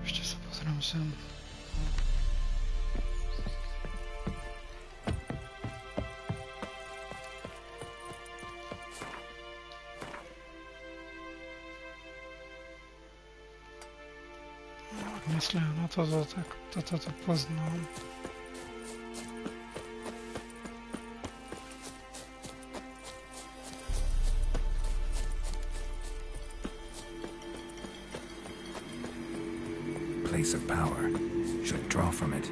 Ešte sa pozriem sem. Myslím na toto, tak toto poznám. Place of power. Should draw from it.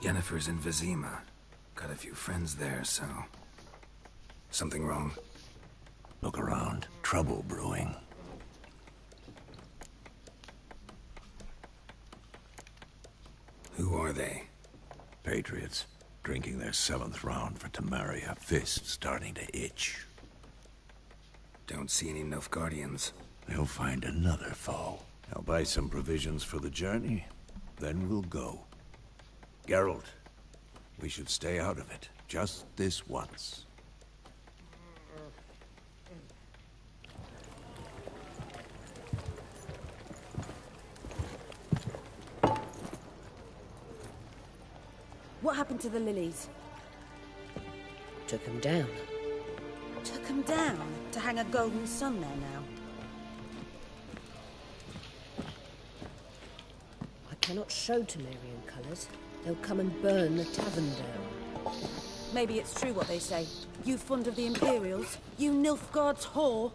Yennefer's in Vizima. Got a few friends there, so... Something wrong? Look around. Trouble brewing. Who are they? Patriots. Drinking their 7th round for Temeria. Fist starting to itch. Don't see any Nilfgaardians. They'll find another foe. I'll buy some provisions for the journey. Then we'll go. Geralt, we should stay out of it. Just this once. What happened to the lilies? Took them down. Took them down? To hang a golden sun there now? I cannot show Temerian colours. They'll come and burn the tavern down. Maybe it's true what they say. You fond of the Imperials? You Nilfgaard's whore?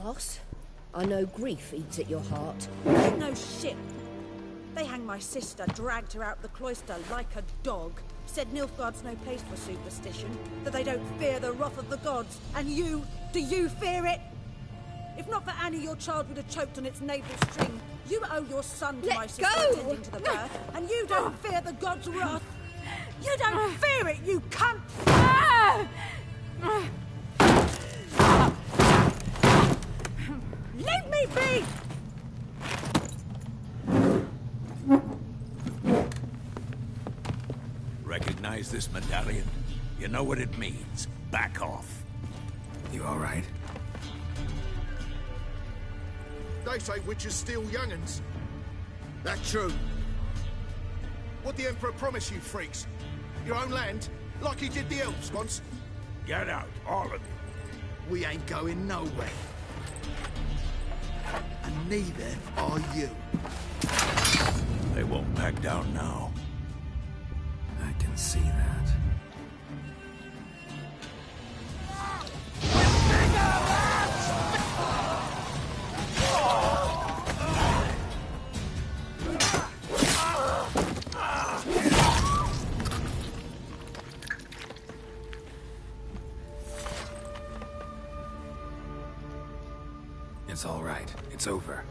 pass. I know grief eats at your heart. No shit. They hanged my sister, dragged her out the cloister like a dog. Said Nilfgaard's no place for superstition, that they don't fear the wrath of the gods. And you, do you fear it? If not for Annie, your child would have choked on its navel string. You owe your son to my sister attending to the birth, and you don't fear the gods' wrath. You don't fear it, you cunt! Leave me be! Recognize this medallion? You know what it means. Back off. You all right? They say witches steal young'uns. That true? What the Emperor promised you, freaks? Your own land? Like he did the elves once? Get out, all of you. We ain't going nowhere. And neither are you. They won't back down now. I can see that. It's all right. It's over.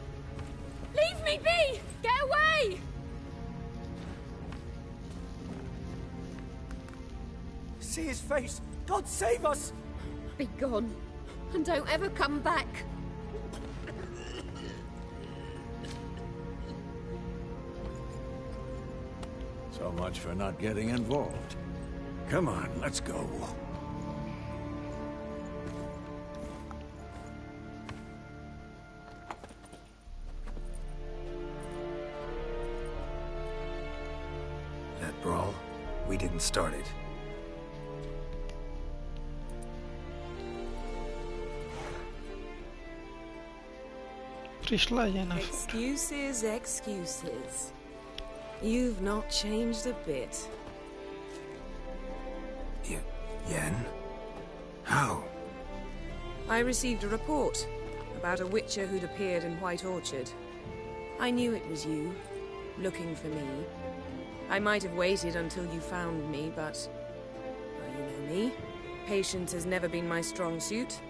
Leave me be! Get away! See his face! God save us! Be gone, and don't ever come back. So much for not getting involved. Come on, let's go. That brawl, we didn't start it. Prišla Yennefer. Excuses, excuses. You've not changed a bit. Yen? How? I received a report about a witcher who'd appeared in White Orchard. I knew it was you, looking for me. I might have waited until you found me, but... well, you know me. Patience has never been my strong suit.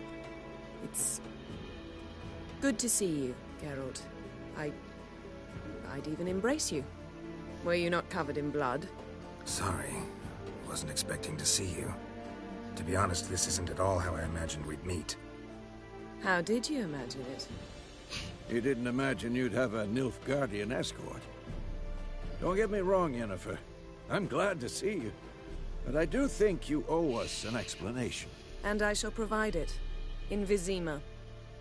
It's... good to see you, Geralt. I'd even embrace you. Were you not covered in blood? Sorry. Wasn't expecting to see you. To be honest, this isn't at all how I imagined we'd meet. How did you imagine it? You didn't imagine you'd have a Nilfgaardian escort. Don't get me wrong, Yennefer. I'm glad to see you. But I do think you owe us an explanation. And I shall provide it. In Vizima.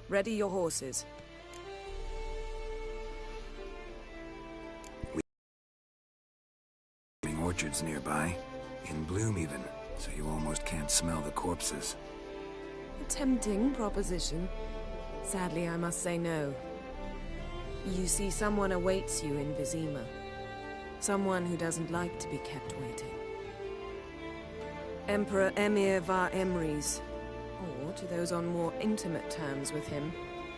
Ready your horses. Orchards nearby. In bloom even, so you almost can't smell the corpses. A tempting proposition. Sadly, I must say no. You see, someone awaits you in Vizima. Someone who doesn't like to be kept waiting. Emperor Emir var Emrys. Or, to those on more intimate terms with him,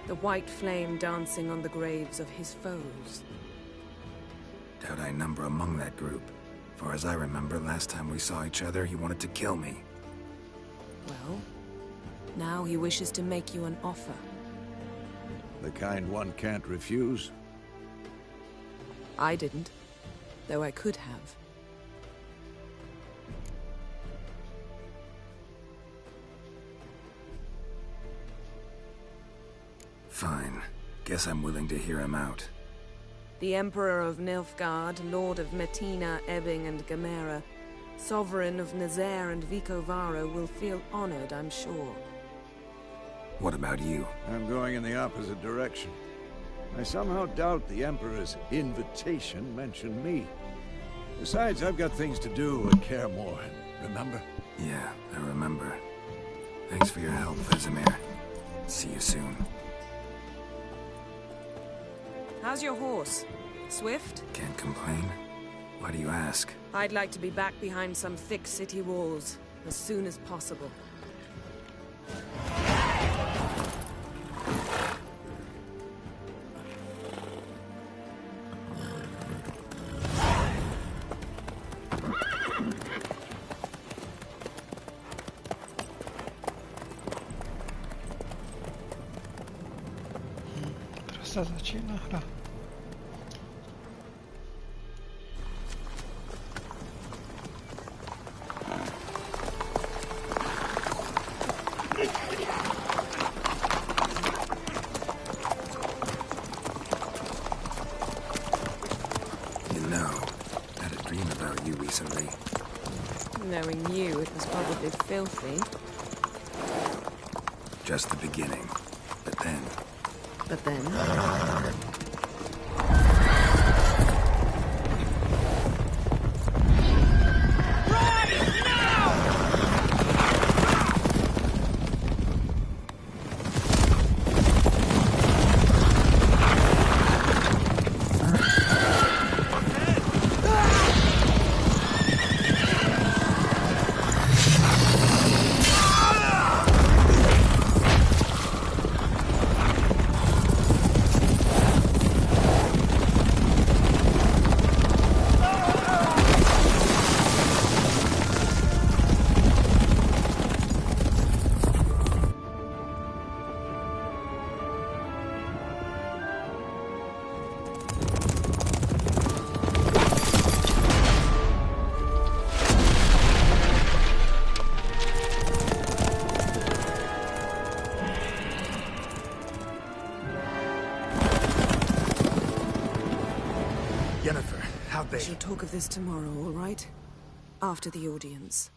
the white flame dancing on the graves of his foes. Doubt I number among that group. Far as I remember, last time we saw each other, he wanted to kill me. Well, now he wishes to make you an offer. The kind one can't refuse? I didn't, though I could have. Fine. Guess I'm willing to hear him out. The Emperor of Nilfgaard, Lord of Metina, Ebbing and Gamera, Sovereign of Nazaire and Vicovaro will feel honored, I'm sure. What about you? I'm going in the opposite direction. I somehow doubt the Emperor's invitation mentioned me. Besides, I've got things to do at Kaer Morhen, remember? Yeah, I remember. Thanks for your help, Vesemir. See you soon. How's your horse? Swift? Can't complain. Why do you ask? I'd like to be back behind some thick city walls as soon as possible. se začíná hra. Knowing you, it was probably filthy. Just the beginning. But then... But then... We shall talk of this tomorrow, all right? After the audience.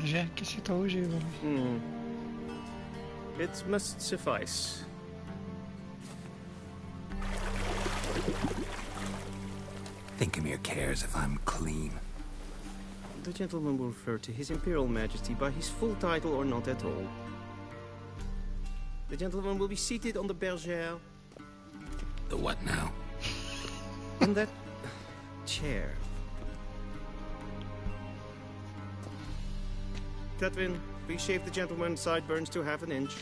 Ženky si to užívali. It must suffice. Thinkamere cares if I'm clean. The gentleman will refer to His Imperial Majesty by his full title or not at all. The gentleman will be seated on the bergère. The what now? In that chair. Catwin, please shave the gentleman's sideburns to half an inch.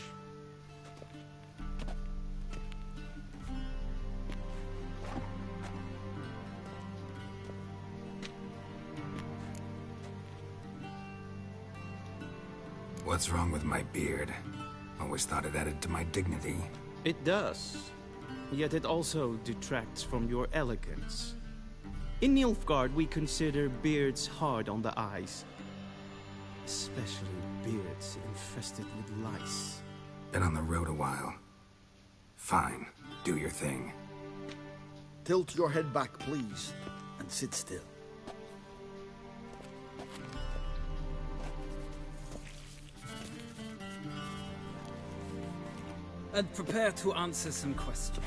What's wrong with my beard? Always thought it added to my dignity. It does. Yet it also detracts from your elegance. In Nilfgaard, we consider beards hard on the eyes. Especially beards infested with lice. Been on the road a while. Fine. Do your thing. Tilt your head back, please, and sit still. And prepare to answer some questions.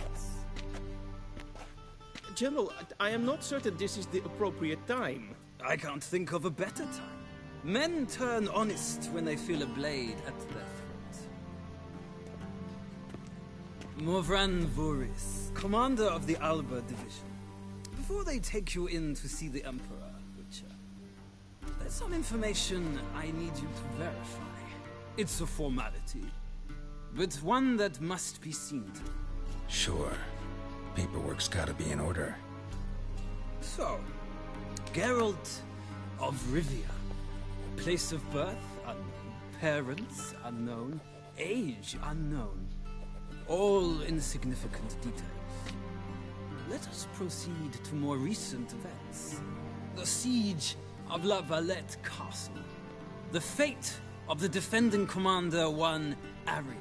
General, I am not certain this is the appropriate time. I can't think of a better time. Men turn honest when they feel a blade at their throat. Morvran Voris, commander of the Alba Division. Before they take you in to see the Emperor, Witcher, there's some information I need you to verify. It's a formality, but one that must be seen to. Sure. Paperwork's gotta be in order. So, Geralt of Rivia. Place of birth unknown, parents unknown, age unknown. All insignificant details. Let us proceed to more recent events. The siege of La Valette Castle. The fate of the defending commander, one Arian.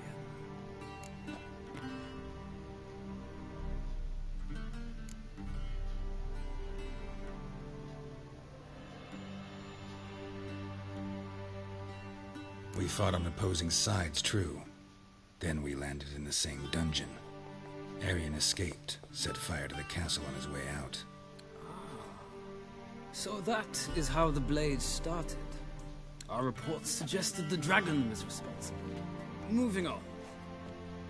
We fought on opposing sides, true. Then we landed in the same dungeon. Arian escaped, set fire to the castle on his way out. So that is how the blade started. Our reports suggested the dragon was responsible. Moving on.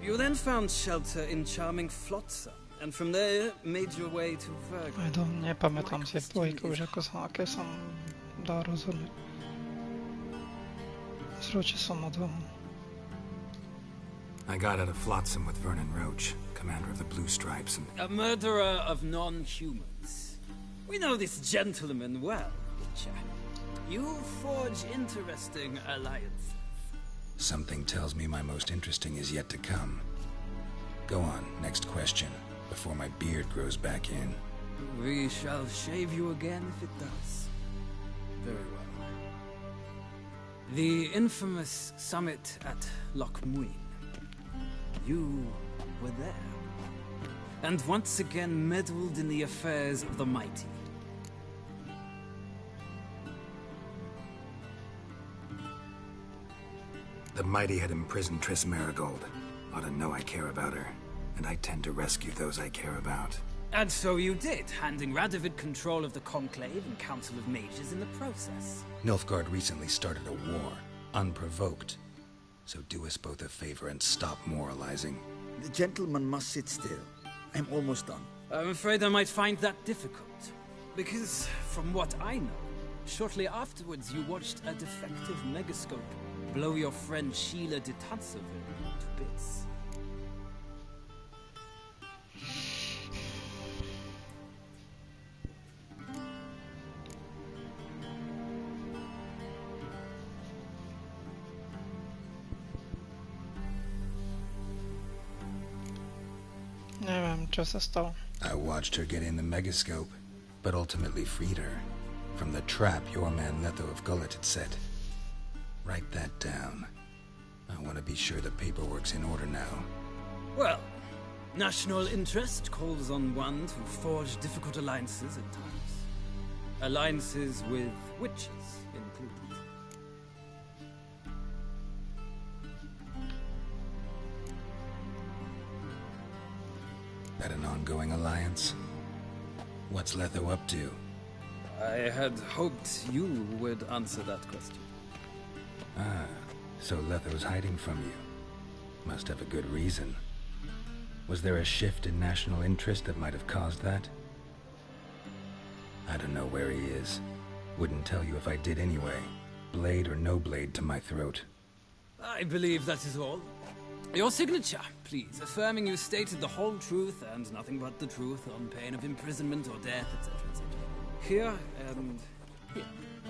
You then found shelter in charming Flotsam, and from there made your way to Virgo. Nepamätám si dvojku, už ako som, aké som dal rozhodnúť. Zroči som od toho. I got out of Flotsam with Vernon Roach, commander of the Blue Stripes, and... A murderer of non-humans. We know this gentleman well, Witcher. You forge interesting alliances. Something tells me my most interesting is yet to come. Go on, next question, before my beard grows back in. We shall shave you again if it does. Very well. The infamous summit at Loch Muin. You were there. And once again meddled in the affairs of the mighty. The mighty had imprisoned Triss Marigold. Ought to know I care about her, and I tend to rescue those I care about. And so you did, handing Radovid control of the Conclave and Council of Mages in the process. Nilfgaard recently started a war, unprovoked. So do us both a favor and stop moralizing. The gentleman must sit still. I'm almost done. I'm afraid I might find that difficult. Because, from what I know, shortly afterwards you watched a defective megascope blow your friend Sheila de Tanseville to bits. Neviem, čo sa stalo. I watched her get in the megascope, but ultimately freed her from the trap your man Letho of Gullet had set. Write that down. I want to be sure the paperwork's in order now. Well, national interest calls on one to forge difficult alliances at times. Alliances with witches included. That an ongoing alliance? What's Letho up to? I had hoped you would answer that question. Ah, so Letho's hiding from you. Must have a good reason. Was there a shift in national interest that might have caused that? I don't know where he is. Wouldn't tell you if I did anyway. Blade or no blade to my throat. I believe that is all. Your signature, please, affirming you stated the whole truth and nothing but the truth on pain of imprisonment or death, etc., etc. Here and here.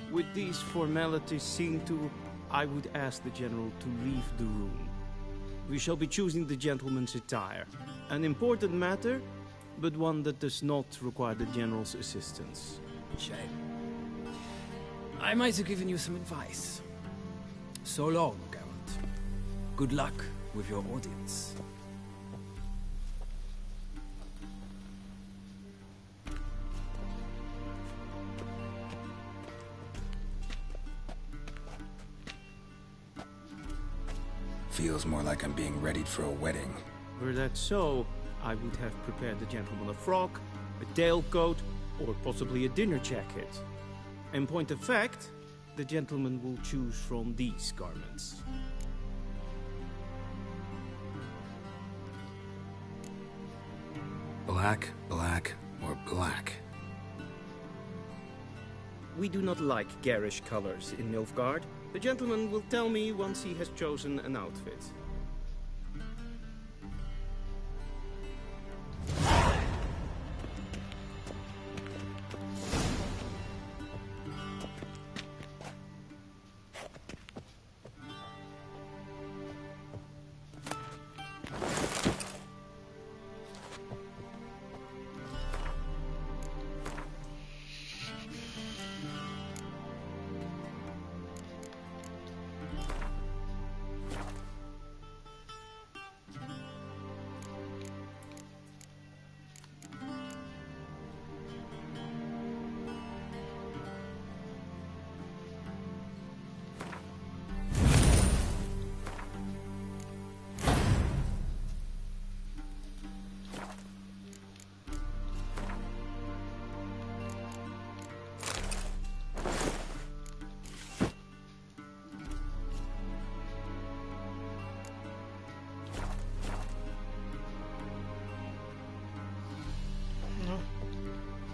With these formalities seen to, I would ask the General to leave the room. We shall be choosing the gentleman's attire. An important matter, but one that does not require the General's assistance. Shame. I might have given you some advice. So long, Geralt. Good luck with your audience. Feels more like I'm being readied for a wedding. Were that so, I would have prepared the gentleman a frock, a tailcoat, or possibly a dinner jacket. In point of fact, the gentleman will choose from these garments. Black, black, or black? We do not like garish colors in Nilfgaard. The gentleman will tell me once he has chosen an outfit.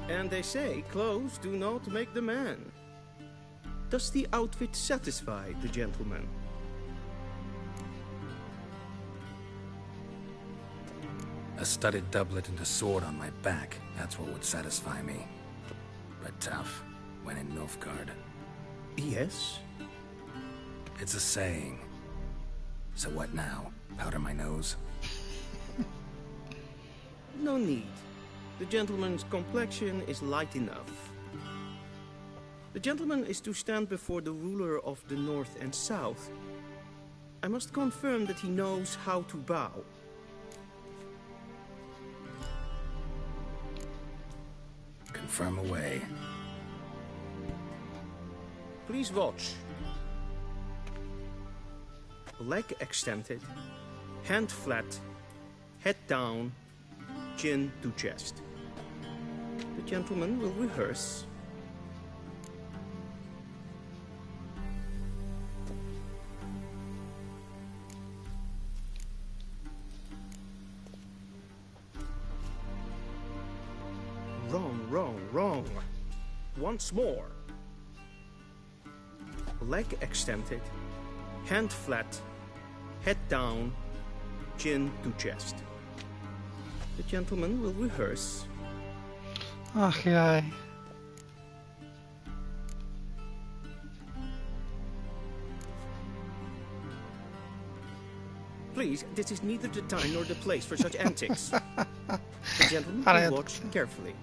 And they say clothes do not make the man. Does the outfit satisfy the gentleman? A studded doublet and a sword on my back, that's what would satisfy me. But tough, when in Nilfgaard. Yes? It's a saying. So what now? Powder my nose? No need. The gentleman's complexion is light enough. The gentleman is to stand before the ruler of the North and South. I must confirm that he knows how to bow. Confirm away. Please watch. Leg extended, hand flat, head down, chin to chest. The gentleman will rehearse. Wrong. Once more. Leg extended, hand flat, head down, chin to chest. The gentleman will rehearse. Ach jaj. Please, this is neither the time nor the place for such antics. The gentleman will watch carefully.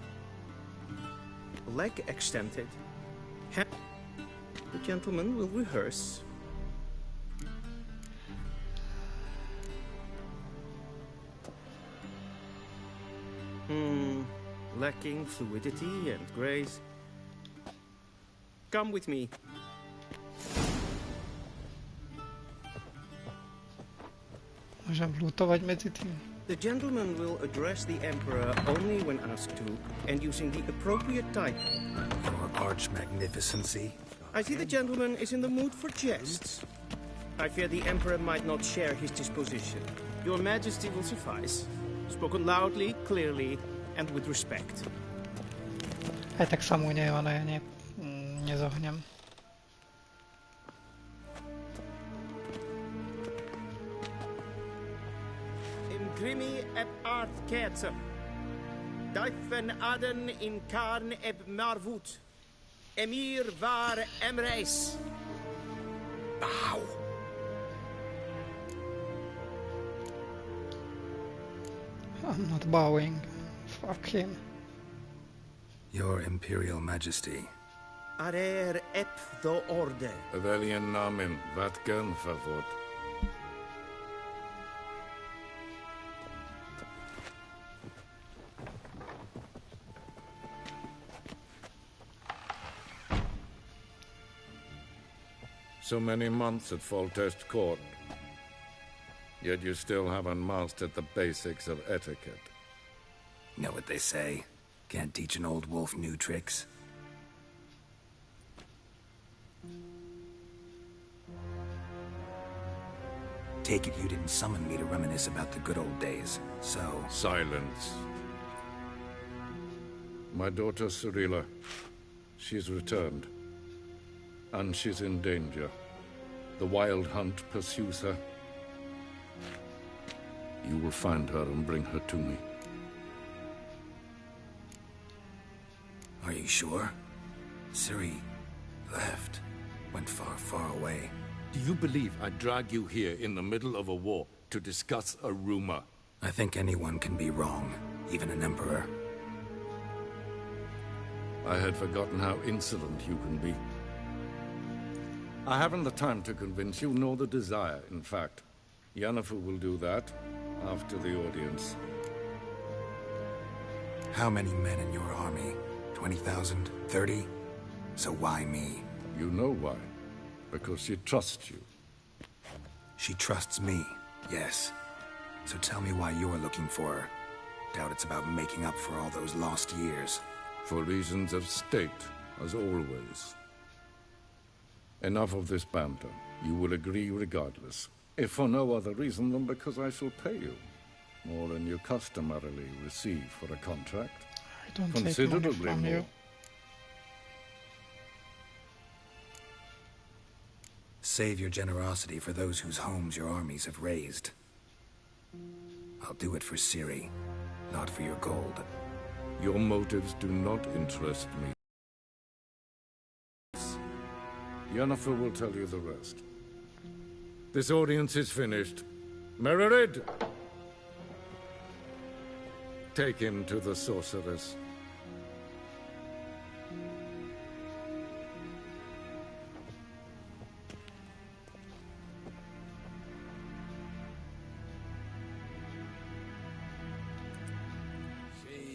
Leg extended. The gentleman will rehearse. Lacking fluidity and grace. Come with me. Môžem lutovať medzi tým. The gentleman will address the Emperor only when asked to, and using the appropriate title. Your arch magnificency. I see the gentleman is in the mood for jests. I fear the Emperor might not share his disposition. Your Majesty will suffice. Spoken loudly, clearly, and with respect. Aj tak sa mu nezohnem. Grimi eb art kerze. Duifen aden in karn eb marvoet. Emir var emreis. Bow. I'm not bowing. Fuck him. Your Imperial Majesty. Arer eb the orde. Weljen namen, wat kan verwoord? So many months at Foltest Court. Yet you still haven't mastered the basics of etiquette. Know what they say? Can't teach an old wolf new tricks. Take it you didn't summon me to reminisce about the good old days, so... Silence. My daughter Cyrilla, she's returned. And she's in danger. The Wild Hunt pursues her. You will find her and bring her to me. Are you sure? Ciri left. Went far, far away. Do you believe I drag you here in the middle of a war to discuss a rumor? I think anyone can be wrong, even an emperor. I had forgotten how insolent you can be. I haven't the time to convince you, nor the desire, in fact. Yennefer will do that after the audience. How many men in your army? 20,000? 30? So why me? You know why. Because she trusts you. She trusts me, yes. So tell me why you're looking for her. Doubt it's about making up for all those lost years. For reasons of state, as always. Enough of this banter. You will agree regardless. If for no other reason than because I shall pay you. More than you customarily receive for a contract. Don't take money Considerably from you. more. Save your generosity for those whose homes your armies have razed. I'll do it for Ciri, not for your gold. Your motives do not interest me. Yennefer will tell you the rest. This audience is finished. Mererid! Take him to the sorceress.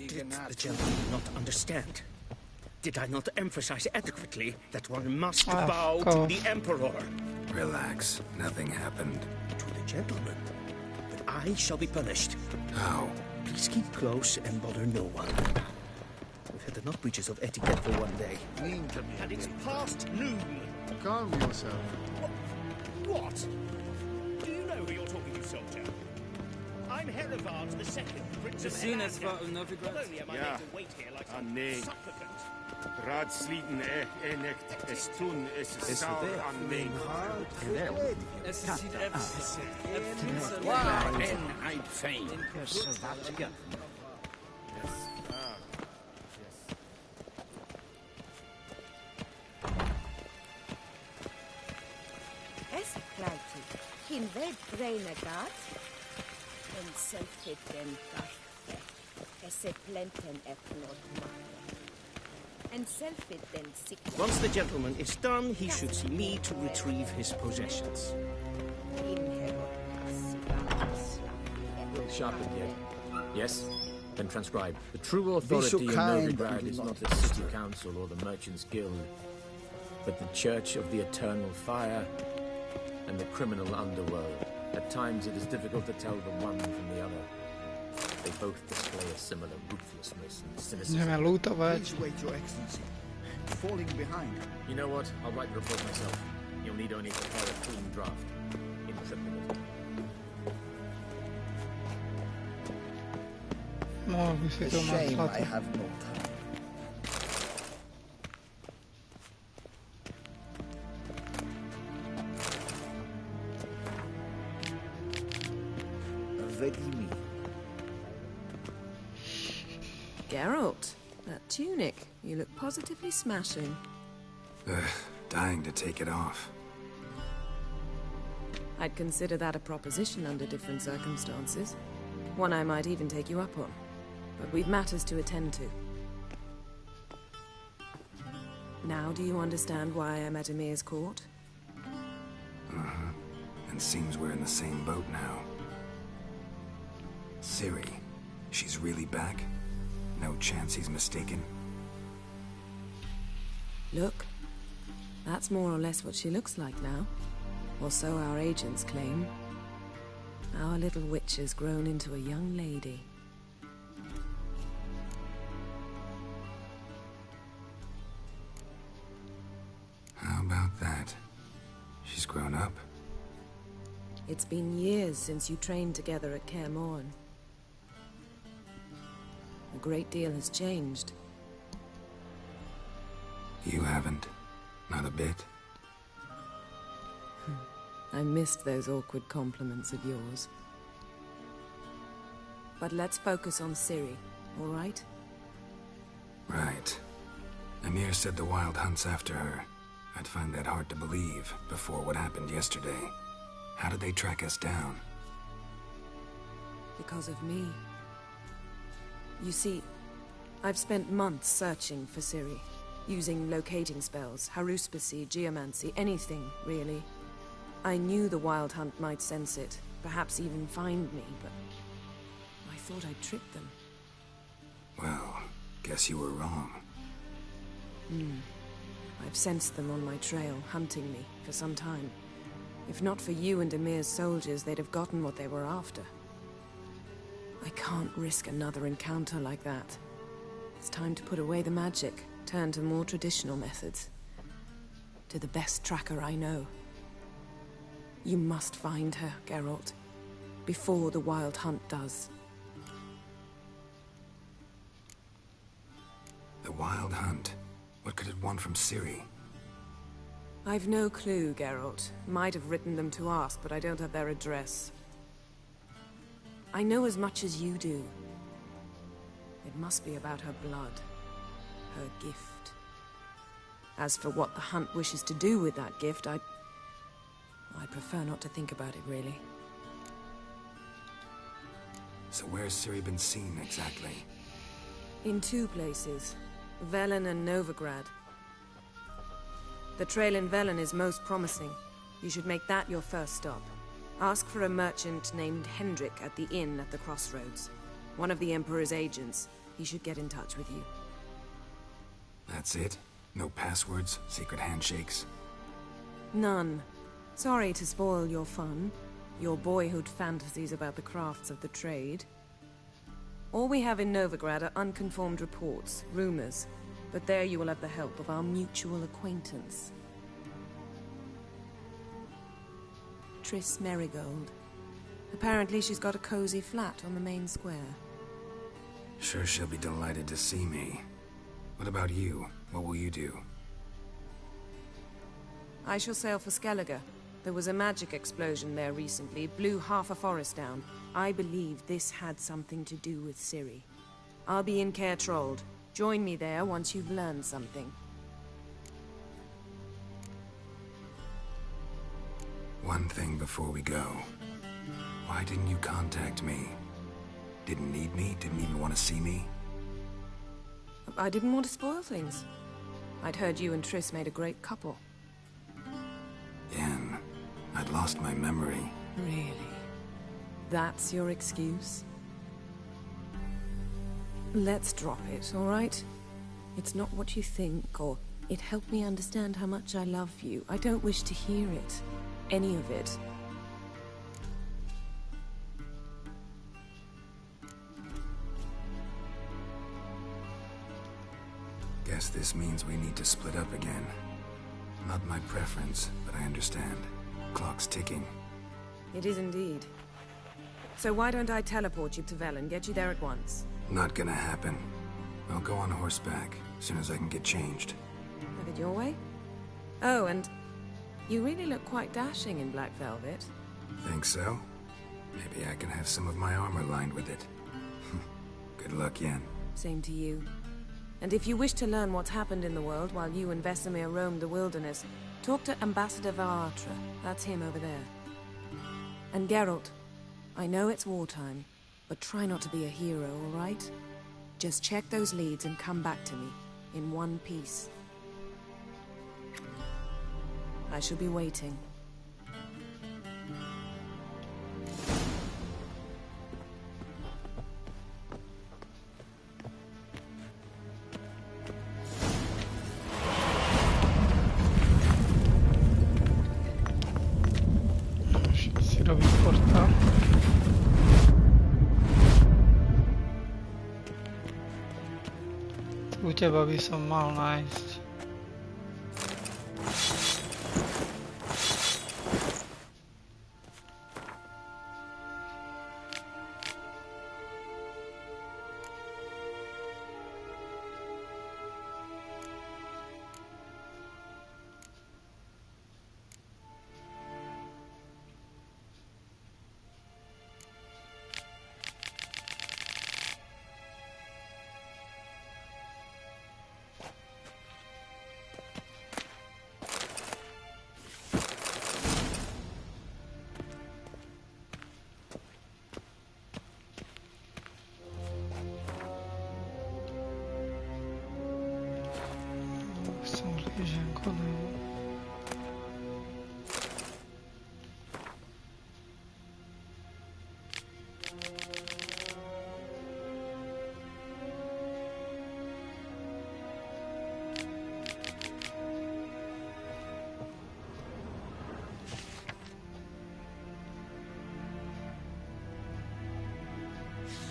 Did the gentleman not understand? Did I not emphasize adequately that one must bow to the Emperor? Relax. Nothing happened. To the gentleman. But I shall be punished. How? Please keep close and bother no one. We've had enough breaches of etiquette for one day. Mean to me. And it's past noon. Calm yourself. What? Do you know who you're talking to, soldier? I'm Herivard II, Prince of Sines Elander. var under Not only am I made to wait here like some nee. supplicant. Raadsliden enekt es tun es sauer an me. Es sieht etwas. Well, then I'd fain. Es klarti, hin ved greina gat, en selfit den garfe, esse plenten eplod makke, en selfit den sikle. Once the gentleman is done, he should see me to retrieve his possessions. Sharpened yet? Yes? Then transcribe. The true authority so in kind, Novigrad you is do not not the City Council or the Merchants Guild, but the Church of the Eternal Fire and the criminal underworld. At times it is difficult to tell the one from the other. They both display a similar ruthlessness and cynicism. Ideme lootować. Please wait, Your Excellency. Falling behind. You know what? I'll write the report myself. You'll need only prepare a clean draft. In triplicate. No, vi A fick de shame I ansluta. have no time. Ready me. Geralt, that tunic. You look positively smashing. Dying to take it off. I'd consider that a proposition under different circumstances. One I might even take you up on. But we've matters to attend to. Now do you understand why I'm at Emir's court? Uh-huh. And seems we're in the same boat now. Ciri, she's really back? No chance he's mistaken? Look, that's more or less what she looks like now. Or so our agents claim. Our little witch has grown into a young lady. How about that? She's grown up? It's been years since you trained together at Kaer Morhen. A great deal has changed. You haven't. Not a bit. I missed those awkward compliments of yours. But let's focus on Ciri, all right? Right. Emir said the Wild Hunt's after her. I'd find that hard to believe before what happened yesterday. How did they track us down? Because of me. You see, I've spent months searching for Ciri, using locating spells, haruspicy, geomancy, anything, really. I knew the Wild Hunt might sense it, perhaps even find me, but I thought I'd tricked them. Well, guess you were wrong. I've sensed them on my trail, hunting me, for some time. If not for you and Emir's soldiers, they'd have gotten what they were after. I can't risk another encounter like that. It's time to put away the magic, turn to more traditional methods. To the best tracker I know. You must find her, Geralt, before the Wild Hunt does. wild hunt. What could it want from Ciri? I've no clue, Geralt. Might have written them to ask, but I don't have their address. I know as much as you do. It must be about her blood. Her gift. As for what the hunt wishes to do with that gift, I prefer not to think about it, really. So where's Ciri been seen, exactly? In 2 places. Velen and Novigrad. The trail in Velen is most promising. You should make that your first stop. Ask for a merchant named Hendrik at the inn at the crossroads. One of the Emperor's agents. He should get in touch with you. That's it? No passwords? Secret handshakes? None. Sorry to spoil your fun. Your boyhood fantasies about the crafts of the trade. All we have in Novigrad are unconfirmed reports, rumors. But there you will have the help of our mutual acquaintance. Triss Merigold. Apparently she's got a cozy flat on the main square. Sure she'll be delighted to see me. What about you? What will you do? I shall sail for Skellige. There was a magic explosion there recently, blew half a forest down. I believe this had something to do with Ciri. I'll be in Caer Trold. Join me there once you've learned something. One thing before we go. Why didn't you contact me? Didn't need me? Didn't even want to see me? I didn't want to spoil things. I'd heard you and Triss made a great couple. Yen, I'd lost my memory. Really? That's your excuse? Let's drop it, all right? It's not what you think, or it helped me understand how much I love you. I don't wish to hear it. Any of it. Guess this means we need to split up again. Not my preference, but I understand. Clock's ticking. It is indeed. So why don't I teleport you to Velen, get you there at once? Not gonna happen. I'll go on horseback, as soon as I can get changed. Have it your way? Oh, and you really look quite dashing in black velvet. Think so? Maybe I can have some of my armor lined with it. Good luck, Yen. Same to you. And if you wish to learn what's happened in the world while you and Vesemir roamed the wilderness, talk to Ambassador Varatra. That's him over there. And Geralt, I know it's wartime, but try not to be a hero, all right? Just check those leads and come back to me, in one piece. I shall be waiting. Si robi porta. U teba by som mal nájsť.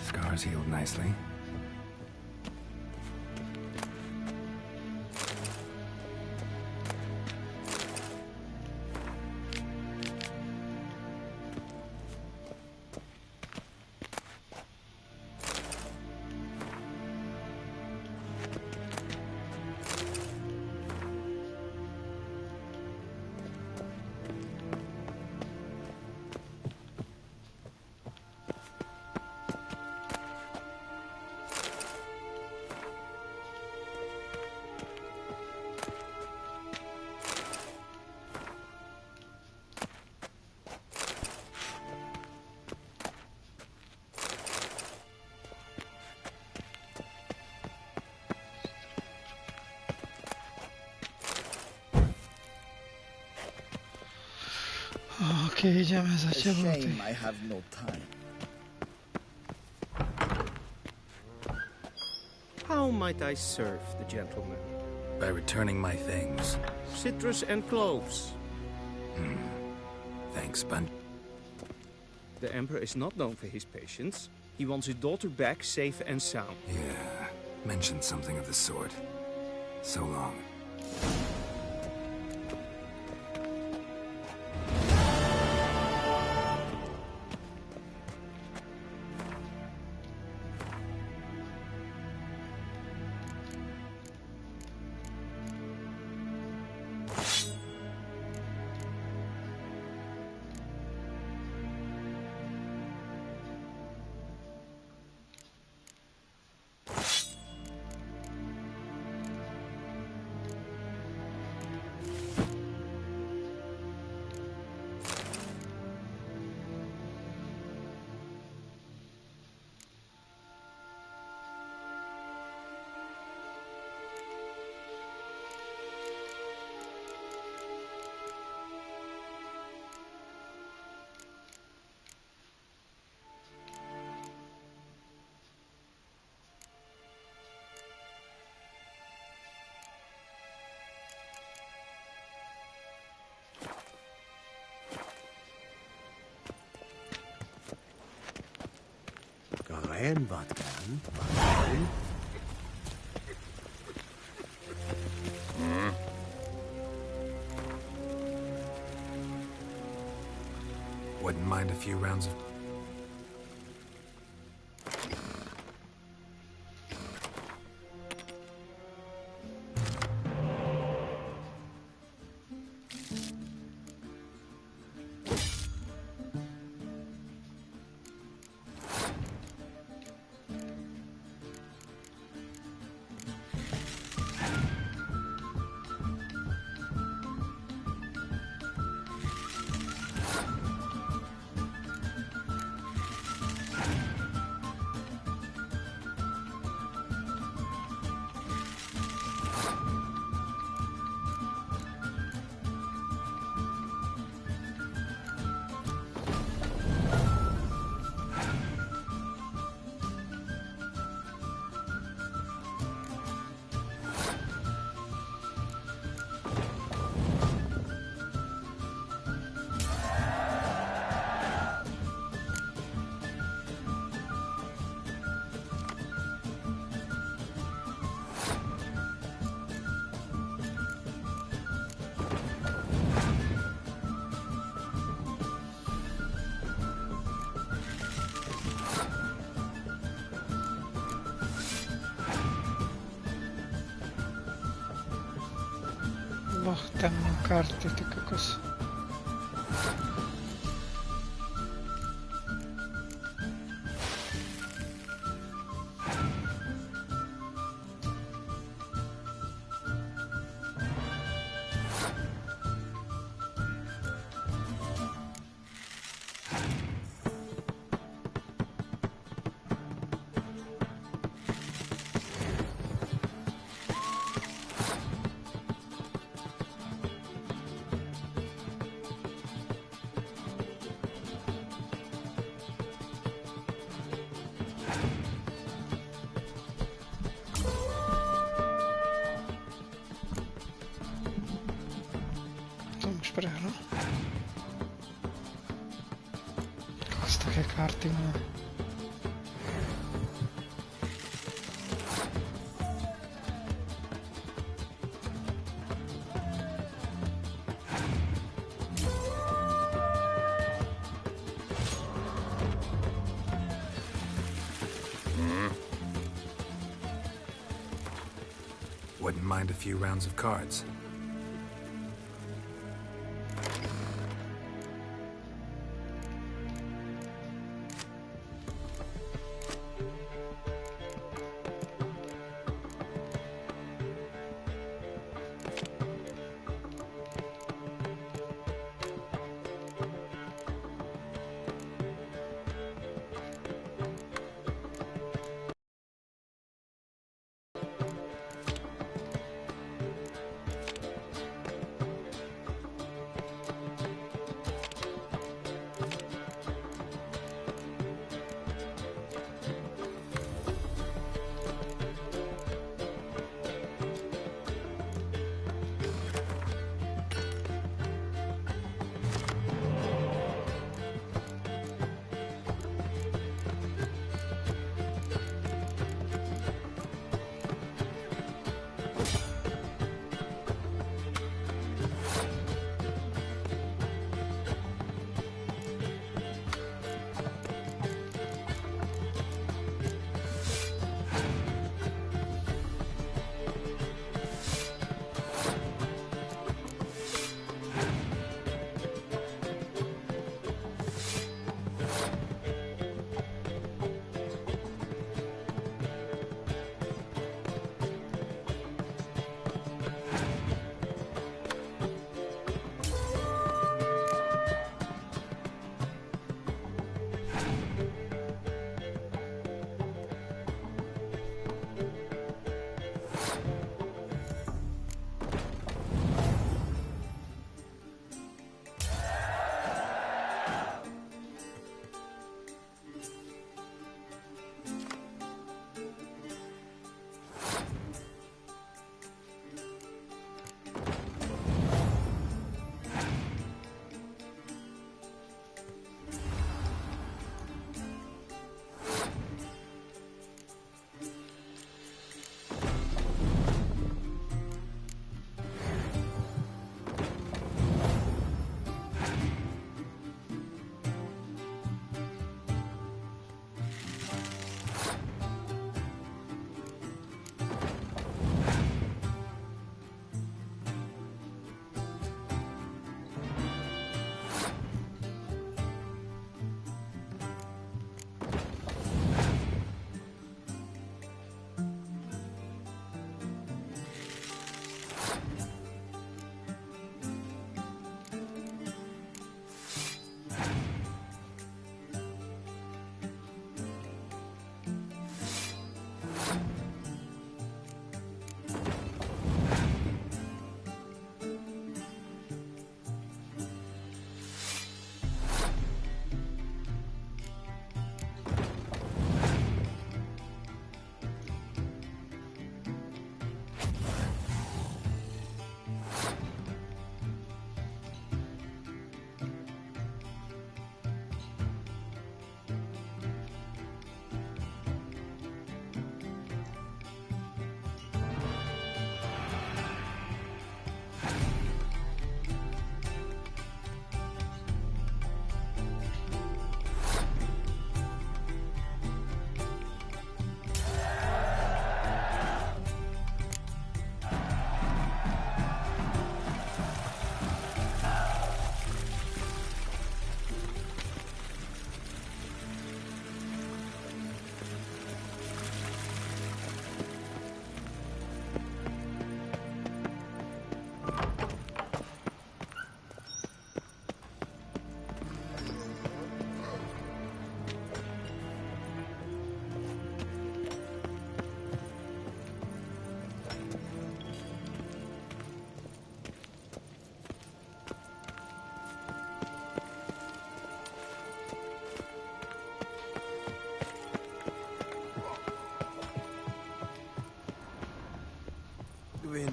Scars healed nicely. ideme za A tebou, ty. shame I have no time. How might I serve the gentleman? By returning my things. Citrus and cloves. Thanks, Bun. The Emperor is not known for his patience. He wants his daughter back safe and sound. Yeah, mentioned something of the sort. So long. En wat kan? Wat kan? Wouldn't mind a few rounds of... Там на карте ты какос. Prehra. Kako se take karty má? Wouldn't mind a few rounds of cards.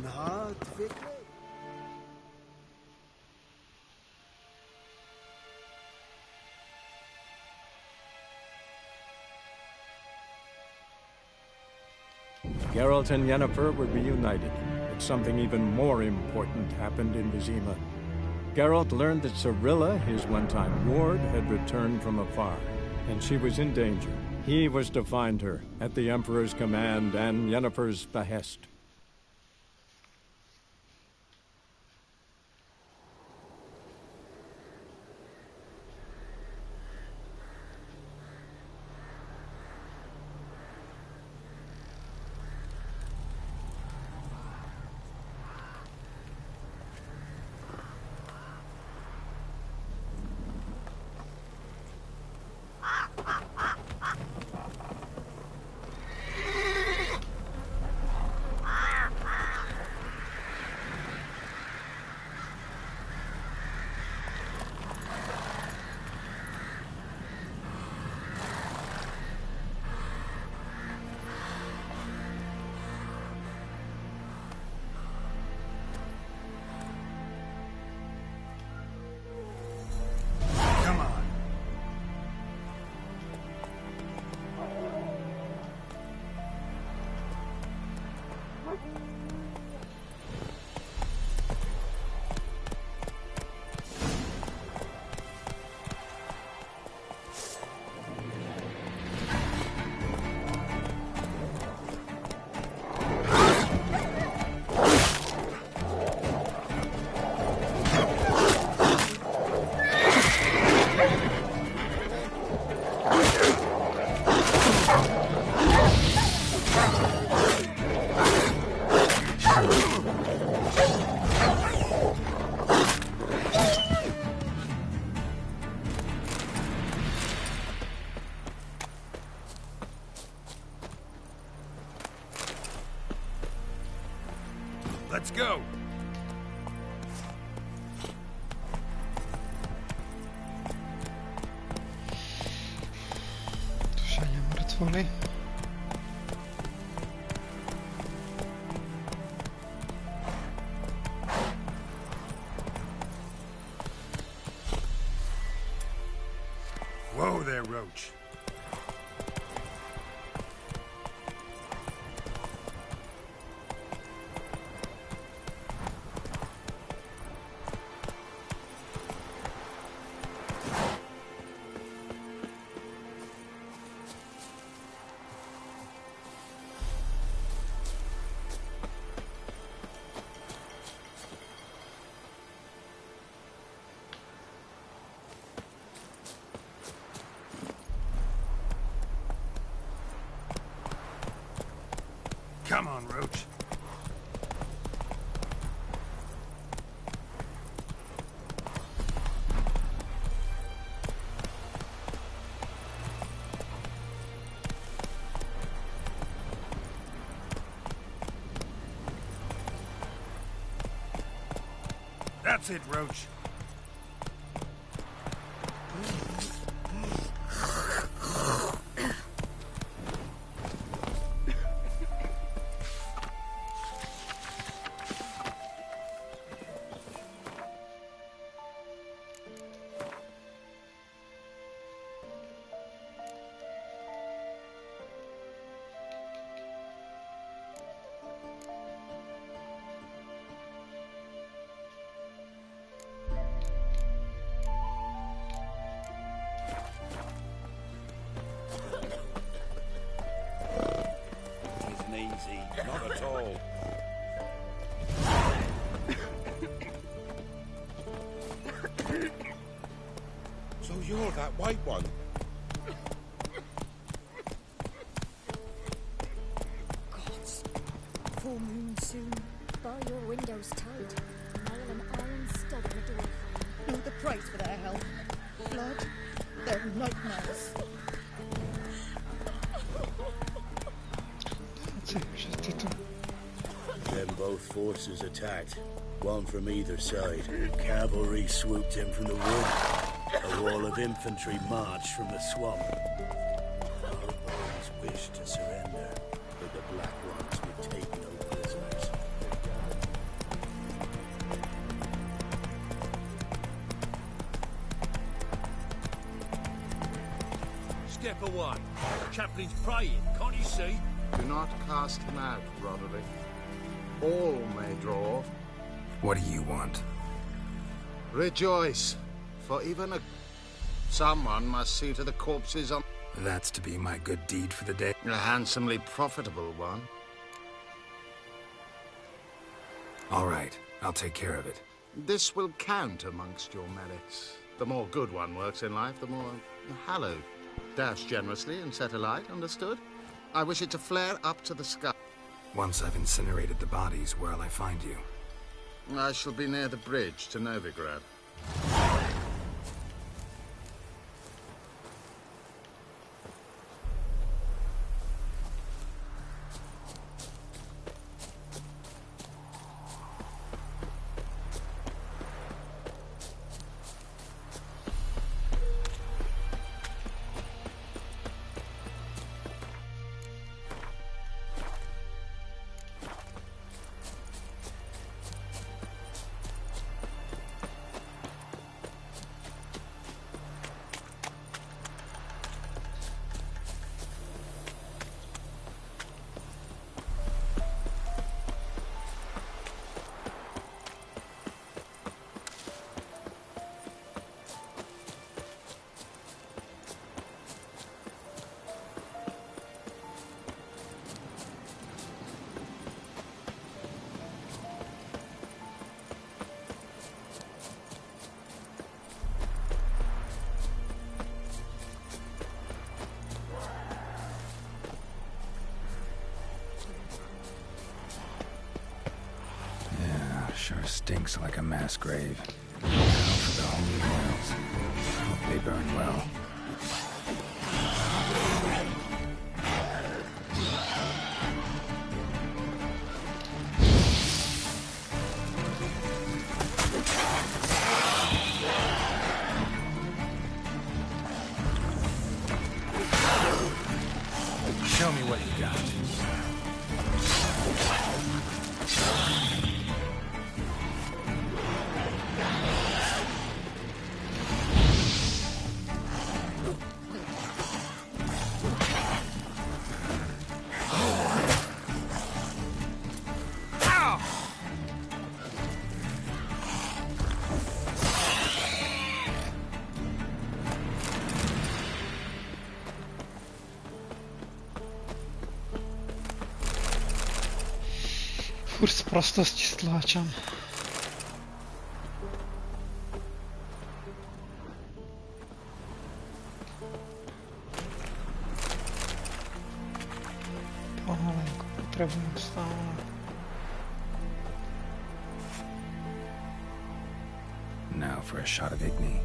hard, Vicky? Geralt and Yennefer were reunited, but something even more important happened in Vizima. Geralt learned that Cirilla, his one-time ward, had returned from afar, and she was in danger. He was to find her, at the Emperor's command and Yennefer's behest. Let's go! Duszenie martwoli. Whoa there, Roach. Come on, Roach. That's it, Roach. Not at all. So you're that white one? Gods. Full moon soon. Bar your windows tight. Nail an iron stud in the door frame. Know the price for their help. Blood. They're nightmares. Then both forces attacked, one from either side. Cavalry swooped in from the wood. A wall of infantry marched from the swamp. Our boys wished to surrender, but the Black Ones would take no prisoners. there for what? Chaplain's praying, can't you see? Do not cast him out, Roderick. All may draw. What do you want? Rejoice, for even someone must see to the corpses on... That's to be my good deed for the day. A handsomely profitable one. All right, I'll take care of it. This will count amongst your merits. The more good one works in life, the more hallowed. Dash generously and set alight, understood? I wish it to flare up to the sky. Once I've incinerated the bodies, where'll I find you? I shall be near the bridge to Novigrad. Sure stinks like a mass grave. Now for the holy oils. Hope they burn well. Show me what you got. Furt z prostosti stláčam. Pomalenko, potrebujem stále. Now for a shot of Igni.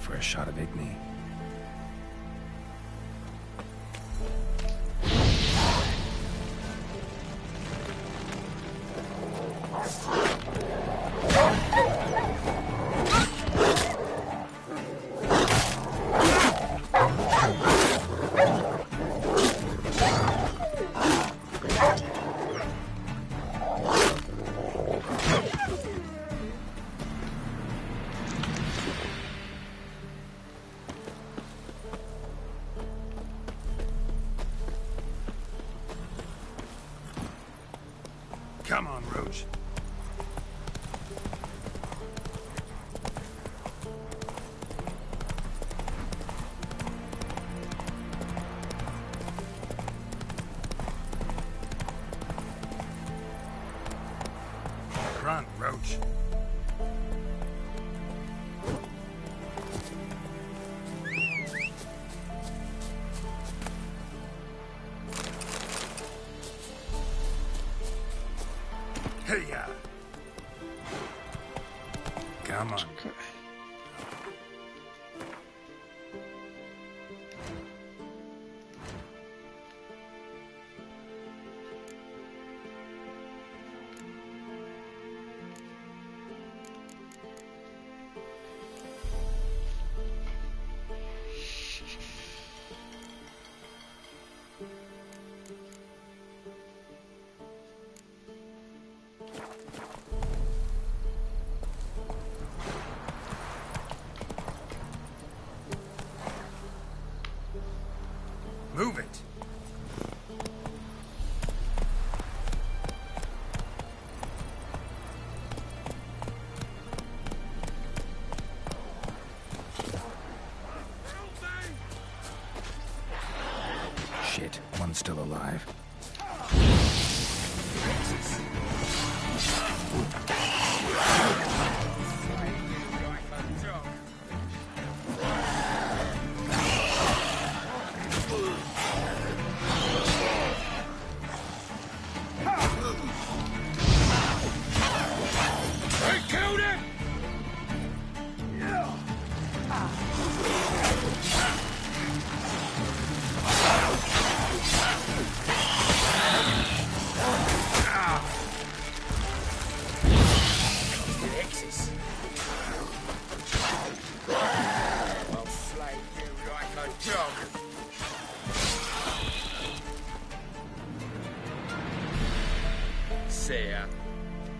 for a shot of Igni. Come on, Roach. Run, Roach. Hey-ya! Come on. Okay. Move it! Shit, one's still alive.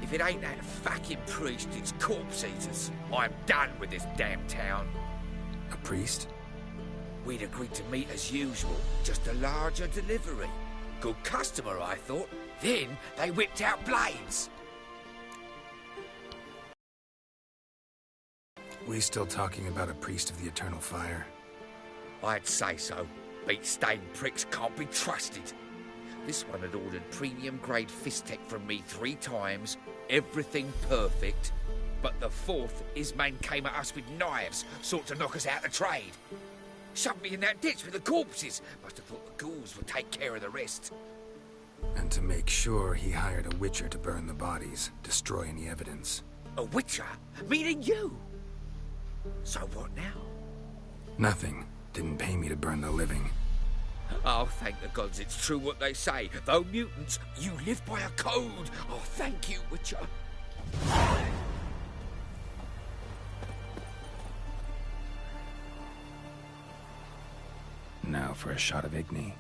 If it ain't that fucking priest, it's corpse eaters. I'm done with this damn town. A priest? We'd agreed to meet as usual, just a larger delivery. Good customer, I thought. Then they whipped out blades. We still talking about a priest of the Eternal Fire? I'd say so. Beat-stained pricks can't be trusted. This one had ordered premium-grade fist tech from me 3 times, everything perfect. But the 4th, his man came at us with knives, sought to knock us out of trade. Shoved me in that ditch with the corpses. Must have thought the ghouls would take care of the rest. And to make sure, he hired a witcher to burn the bodies, destroy any evidence. A witcher? Meaning you? So what now? Nothing. Didn't pay me to burn the living. Oh, thank the gods it's true what they say. Though mutants, you live by a code. Oh, thank you, Witcher. Now for a shot of Igni.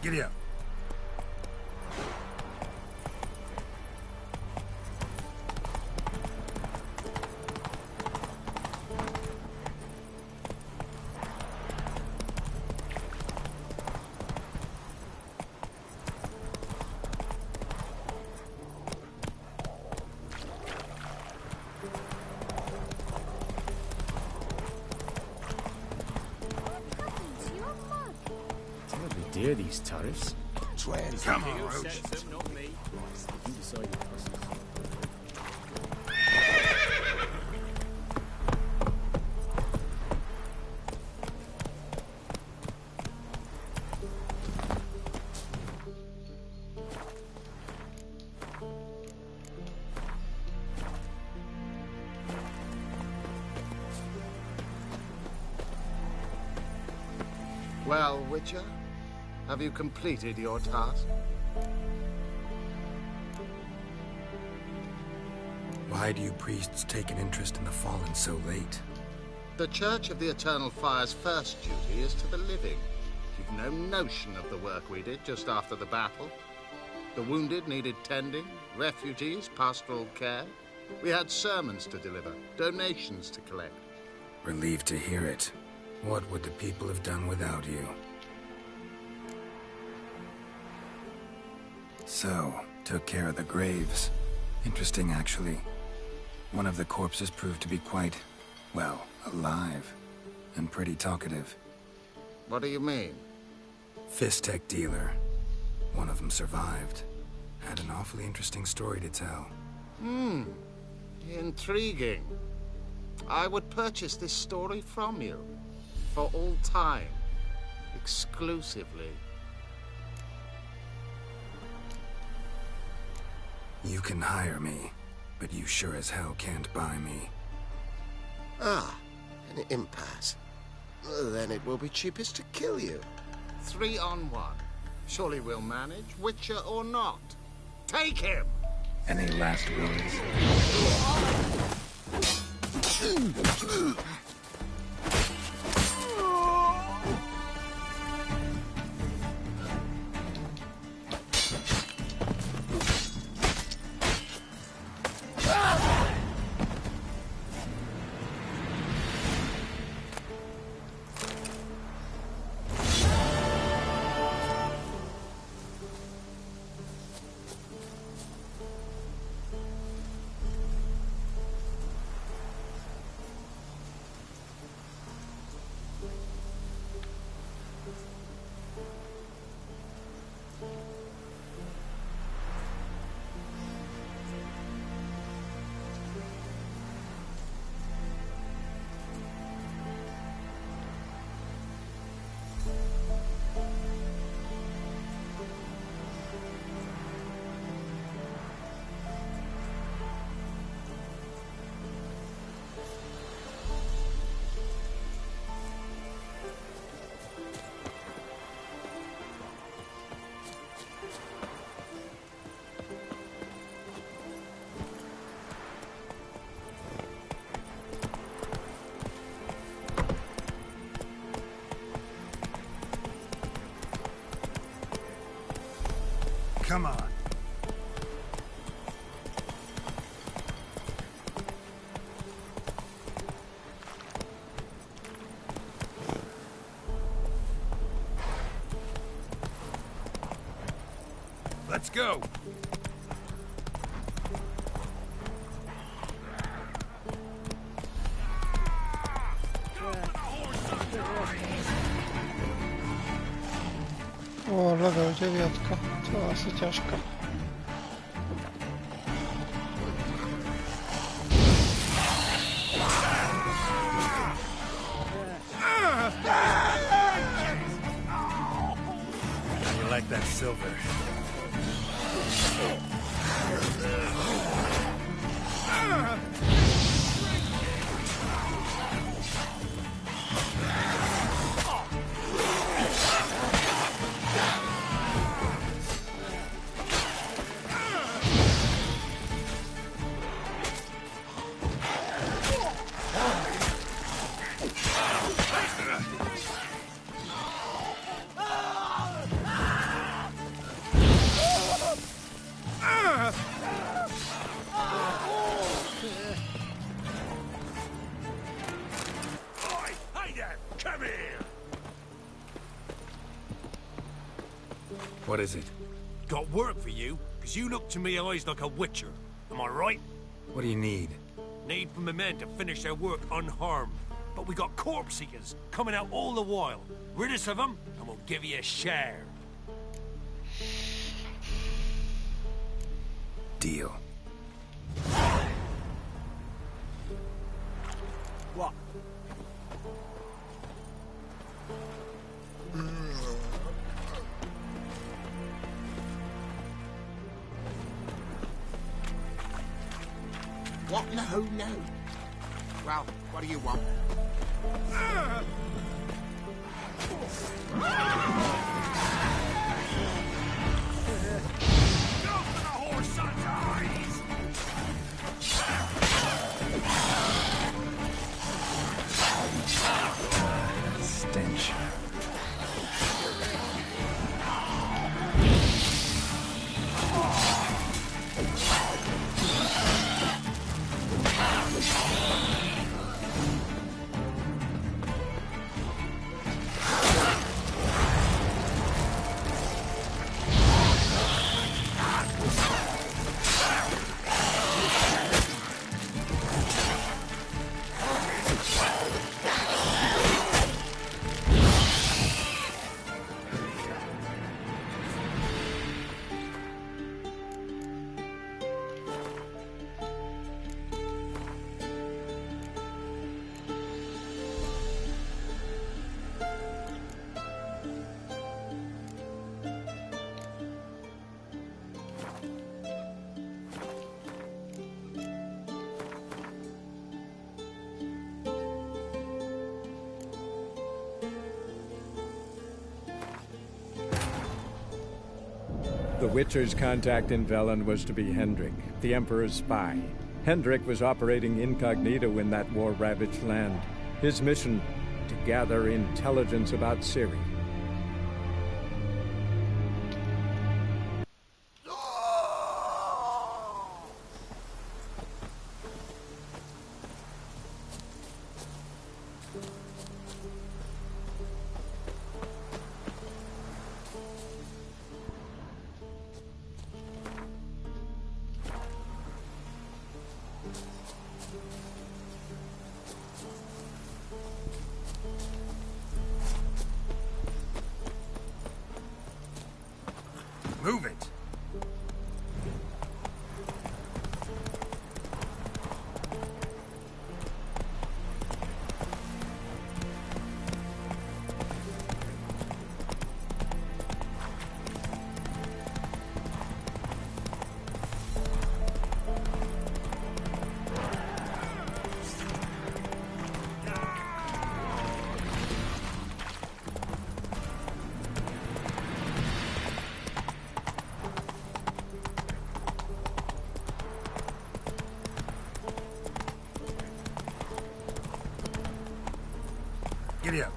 Giddy up. steer these tariffs. Come on, You Roach. said so, not me. You decide your costs. Well, Witcher, have you completed your task? Why do you priests take an interest in the fallen so late? The Church of the Eternal Fire's first duty is to the living. You've no notion of the work we did just after the battle. The wounded needed tending, refugees, pastoral care. We had sermons to deliver, donations to collect. Relieved to hear it. What would the people have done without you? So, took care of the graves. Interesting, actually. One of the corpses proved to be quite, well, alive. And pretty talkative. What do you mean? Fist tech dealer. One of them survived. Had an awfully interesting story to tell. Intriguing. I would purchase this story from you. For all time. Exclusively. You can hire me, but you sure as hell can't buy me. Ah, an impasse. Then it will be cheapest to kill you. 3 on 1. Surely we'll manage, Witcher or not. Take him! Any last words? Come on. Let's go. O, level 9, to asi ťažko. How you like that silver? What is it? Got work for you, because you look to me eyes like a witcher. Am I right? What do you need? Need for my men to finish their work unharmed. But we got corpse eaters coming out all the while. Rid us of them, and we'll give you a share. Deal. What? What? No, no. Well, what do you want? Stench. The Witcher's contact in Velen was to be Hendrik, the Emperor's spy. Hendrik was operating incognito in that war-ravaged land. His mission, to gather intelligence about Ciri. Move it! Giddy up.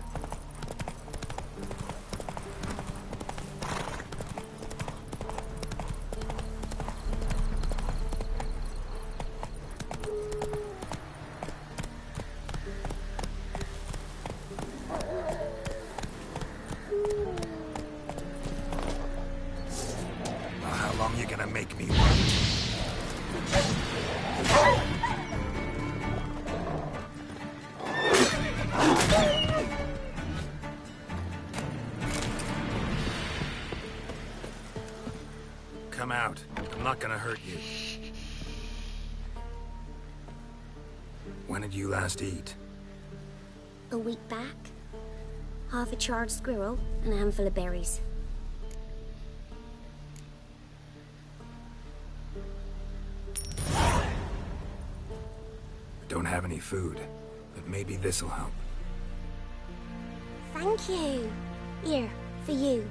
Well, how long you gonna make me run? Come out. I'm not gonna hurt you. When did you last eat? A week back. Half a charred squirrel and a handful of berries. I don't have any food, but maybe this'll help. Thank you. Here, for you.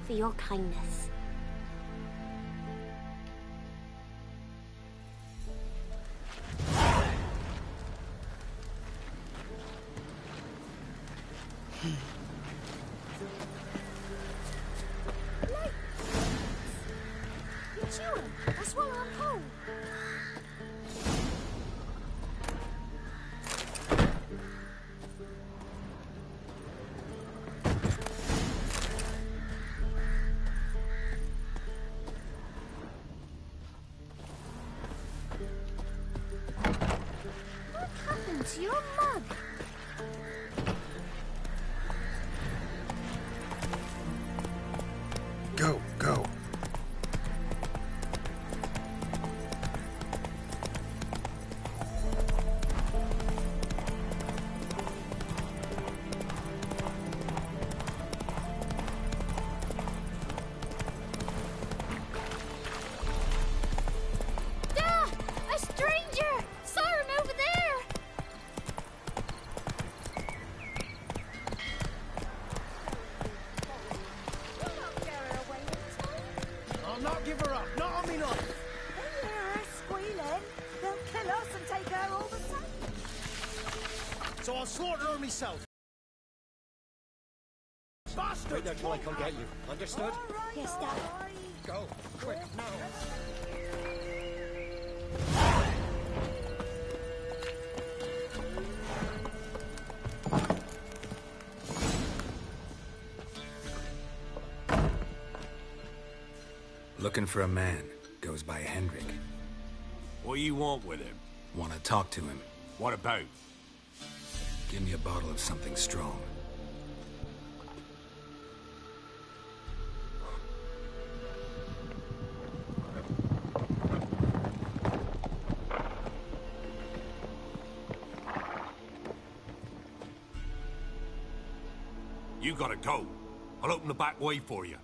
For your kindness. You're chewing. That's why I'm cold. What happened to your mug? Go, go. I'll slaughter her myself. Bastard! Wait there till I come get you. Understood? Yes, Dad. Go, quick, now. Looking for a man. Goes by Hendrik. What do you want with him? Want to talk to him. What about? Give me a bottle of something strong. You gotta go. I'll open the back way for you.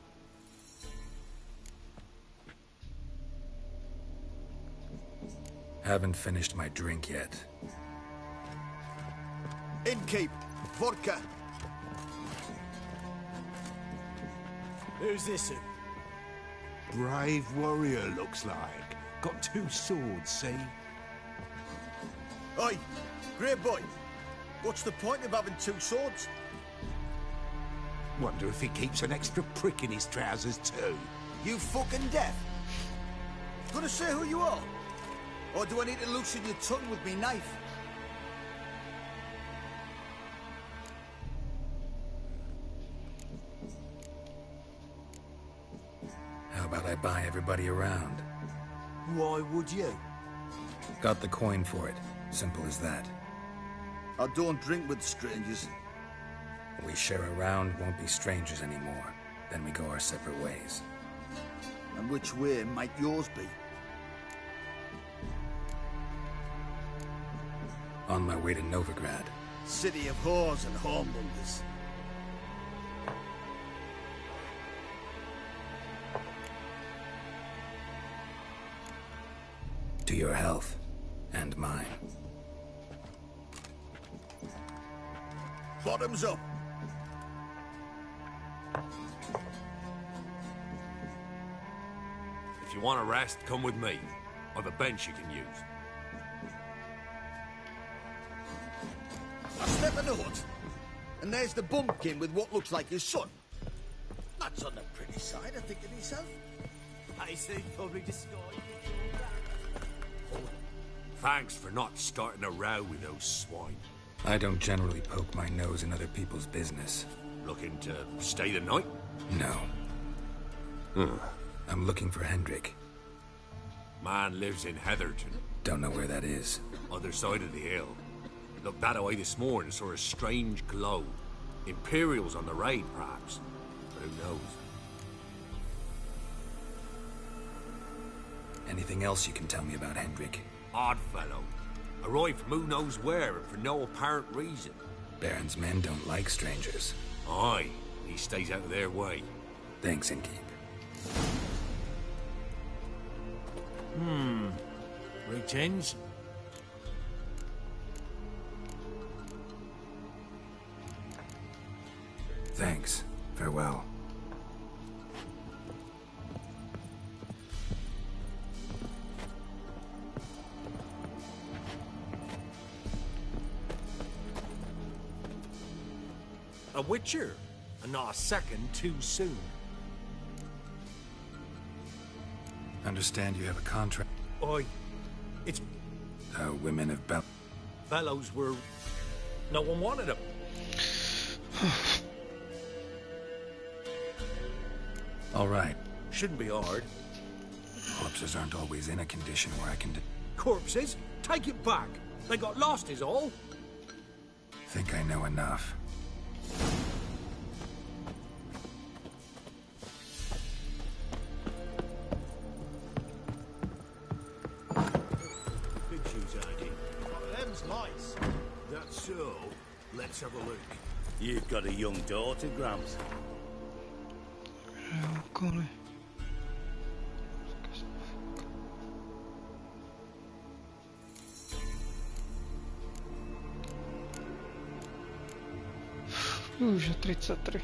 Haven't finished my drink yet. Innkeep, vodka. Who's this? Brave warrior, looks like. Got 2 swords, see? Oi, grey boy. What's the point of having 2 swords? Wonder if he keeps an extra prick in his trousers too. You fucking deaf? Gonna say who you are? Or do I need to loosen your tongue with me knife? How about I buy everybody around? Why would you? Got the coin for it. Simple as that. I don't drink with strangers. We share a round, won't be strangers anymore. Then we go our separate ways. And which way might yours be? On my way to Novigrad. City of whores and hornbungers. To your health. And mine. Bottoms up. If you want a rest, come with me. I've a bench you can use. I step in the hut, and there's the bumpkin with what looks like his son. That's on the pretty side, I think, of himself. I say probably disguised. Thanks for not starting a row with those swine. I don't generally poke my nose in other people's business. Looking to stay the night? No. I'm looking for Hendrik. Man lives in Heatherton. Don't know where that is. Other side of the hill. Looked that away this morning, saw a strange glow. Imperials on the raid, perhaps. But who knows? Anything else you can tell me about Hendrik? Odd fellow. Arrived from who knows where and for no apparent reason. Baron's men don't like strangers. Aye, he stays out of their way. Thanks, Innkeep. Greetings. Thanks. Farewell. A witcher, and not a second too soon. Understand you have a contract. Oi, it's Women of fellows were... No one wanted them. All right. Shouldn't be hard. Corpses aren't always in a condition where I can Corpses? Take it back. They got lost is all. think I know enough. Pictures, Andy. Them's mice. That's so. Let's have a look. You've got a young daughter, Gramps. Už 33.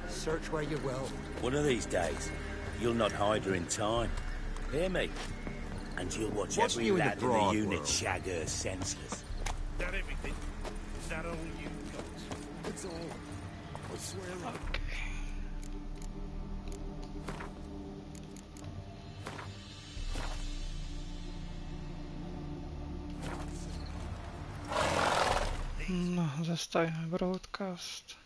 Search where you will. One of these days, you'll not hide her in time. Hear me? And you'll watch What's every new in the lad in the broad unit world? shag her senseless. That everything? Is that all you got? It's all. I swear on. No, zastavíme broadcast.